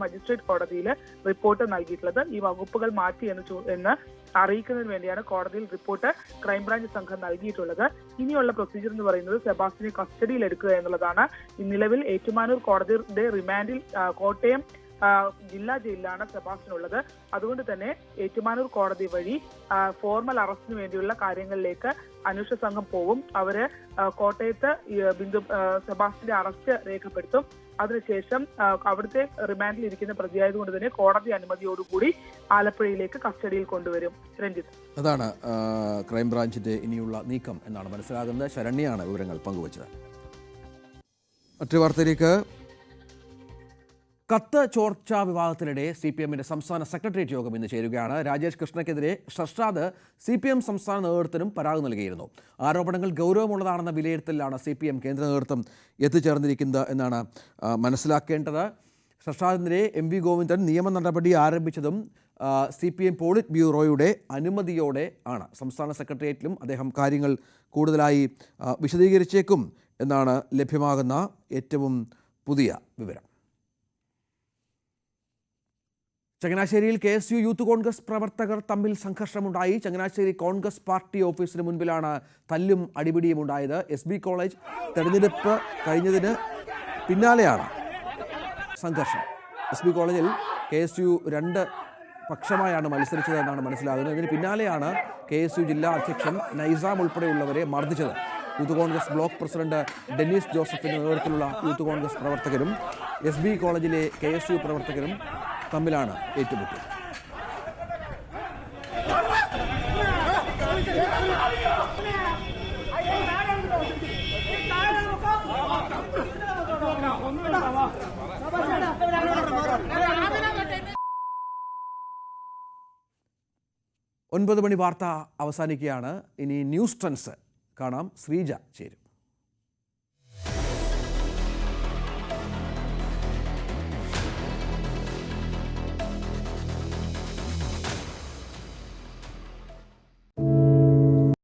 മജിസ്ട്രേറ്റ് കോടതിയിൽ റിപ്പോർട്ട് നൽകിയിട്ടുള്ളത്. ഈ വകുപ്പുകൾ മാറ്റി എന്ന് അറിയിക്കുന്നതിന് വേണ്ടിയാണ് കോടതിയിൽ റിപ്പോർട്ട് ക്രൈംബ്രാഞ്ച് സംഘം നൽകിയിട്ടുള്ളത്. ഇനിയുള്ള പ്രൊസീജിയർ എന്ന് പറയുന്നത് സെബാസ്റ്റിനെ കസ്റ്റഡിയിൽ എടുക്കുക എന്നുള്ളതാണ്. നിലവിൽ ഏറ്റുമാനൂർ കോടതിയുടെ റിമാൻഡിൽ കോട്ടയം ജില്ലാ ജയിലിലാണ് സെബാസ്റ്റ്യൻ ഉള്ളത്. അതുകൊണ്ട് തന്നെ ഏറ്റുമാനൂർ കോടതി വഴി ഫോർമൽ അറസ്റ്റിന് വേണ്ടിയുള്ള കാര്യങ്ങളിലേക്ക് അന്വേഷണ സംഘം പോവും. അവര് കോട്ടയത്ത് സെബാസ്റ്റ്യന്റെ അറസ്റ്റ് രേഖപ്പെടുത്തും. അതിനുശേഷം അവിടുത്തെ റിമാൻഡിൽ ഇരിക്കുന്ന പ്രതിയായതുകൊണ്ട് തന്നെ കോടതി അനുമതിയോടുകൂടി ആലപ്പുഴയിലേക്ക് കസ്റ്റഡിയിൽ കൊണ്ടുവരും. രഞ്ജിത്ത്, അതാണ് ക്രൈംബ്രാഞ്ചിന്റെ ഇനിയുള്ള നീക്കം എന്നാണ് മനസ്സിലാകുന്നത്. ശരണ്യാണ് വിവരങ്ങൾ പങ്കുവച്ചത്. മറ്റൊരു വാർത്തയിലേക്ക്. കത്ത് ചോർച്ചാ വിവാദത്തിനിടെ CPMന്റെ സംസ്ഥാന സെക്രട്ടേറിയറ്റ് യോഗം ഇന്ന് ചേരുകയാണ്. രാജേഷ് കൃഷ്ണയ്ക്കെതിരെ ഷർഷാദ് CPM സംസ്ഥാന നേതൃത്വത്തിനും പരാതി നൽകിയിരുന്നു. ആരോപണങ്ങൾ ഗൗരവമുള്ളതാണെന്ന വിലയിരുത്തലിലാണ് CPM കേന്ദ്ര നേതൃത്വം എത്തിച്ചേർന്നിരിക്കുന്നത് എന്നാണ് മനസ്സിലാക്കേണ്ടത്. ഷർഷാദിനെതിരെ MV ഗോവിന്ദൻ നിയമ നടപടി ആരംഭിച്ചതും CPM പോളിറ്റ് ബ്യൂറോയുടെ അനുമതിയോടെ ആണ്. സംസ്ഥാന സെക്രട്ടേറിയറ്റിലും അദ്ദേഹം കാര്യങ്ങൾ കൂടുതലായി വിശദീകരിച്ചേക്കും എന്നാണ് ലഭ്യമാകുന്ന ഏറ്റവും പുതിയ വിവരം. ചങ്ങനാശ്ശേരിയിൽ KSU യൂത്ത് കോൺഗ്രസ് പ്രവർത്തകർ തമ്മിൽ സംഘർഷമുണ്ടായി. ചങ്ങനാശ്ശേരി കോൺഗ്രസ് പാർട്ടി ഓഫീസിന് മുൻപിലാണ് തല്ലും അടിപിടിയും ഉണ്ടായത്. SB കോളേജ് തെരഞ്ഞെടുപ്പ് കഴിഞ്ഞതിന് പിന്നാലെയാണ് സംഘർഷം. SB കോളേജിൽ KSU 2 പക്ഷമായാണ് മത്സരിച്ചതെന്നാണ് മനസ്സിലാകുന്നത്. ഇതിന് പിന്നാലെയാണ് KSU ജില്ലാ അധ്യക്ഷൻ നൈസാം ഉൾപ്പെടെയുള്ളവരെ മർദ്ദിച്ചത്. Youth Congress block president Dennis ജോസഫിന്റെ നേതൃത്വത്തിലുള്ള യൂത്ത് കോൺഗ്രസ് പ്രവർത്തകരും SB കോളേജിലെ KSU പ്രവർത്തകരും തമ്മിലാണ് ഏറ്റുമുട്ടിയത്. ഒൻപത് മണി വാർത്ത അവസാനിക്കുകയാണ്. ഇനി ന്യൂസ് ട്രെൻഡ്സ് കാണാം. ശ്രീജ ചേരും.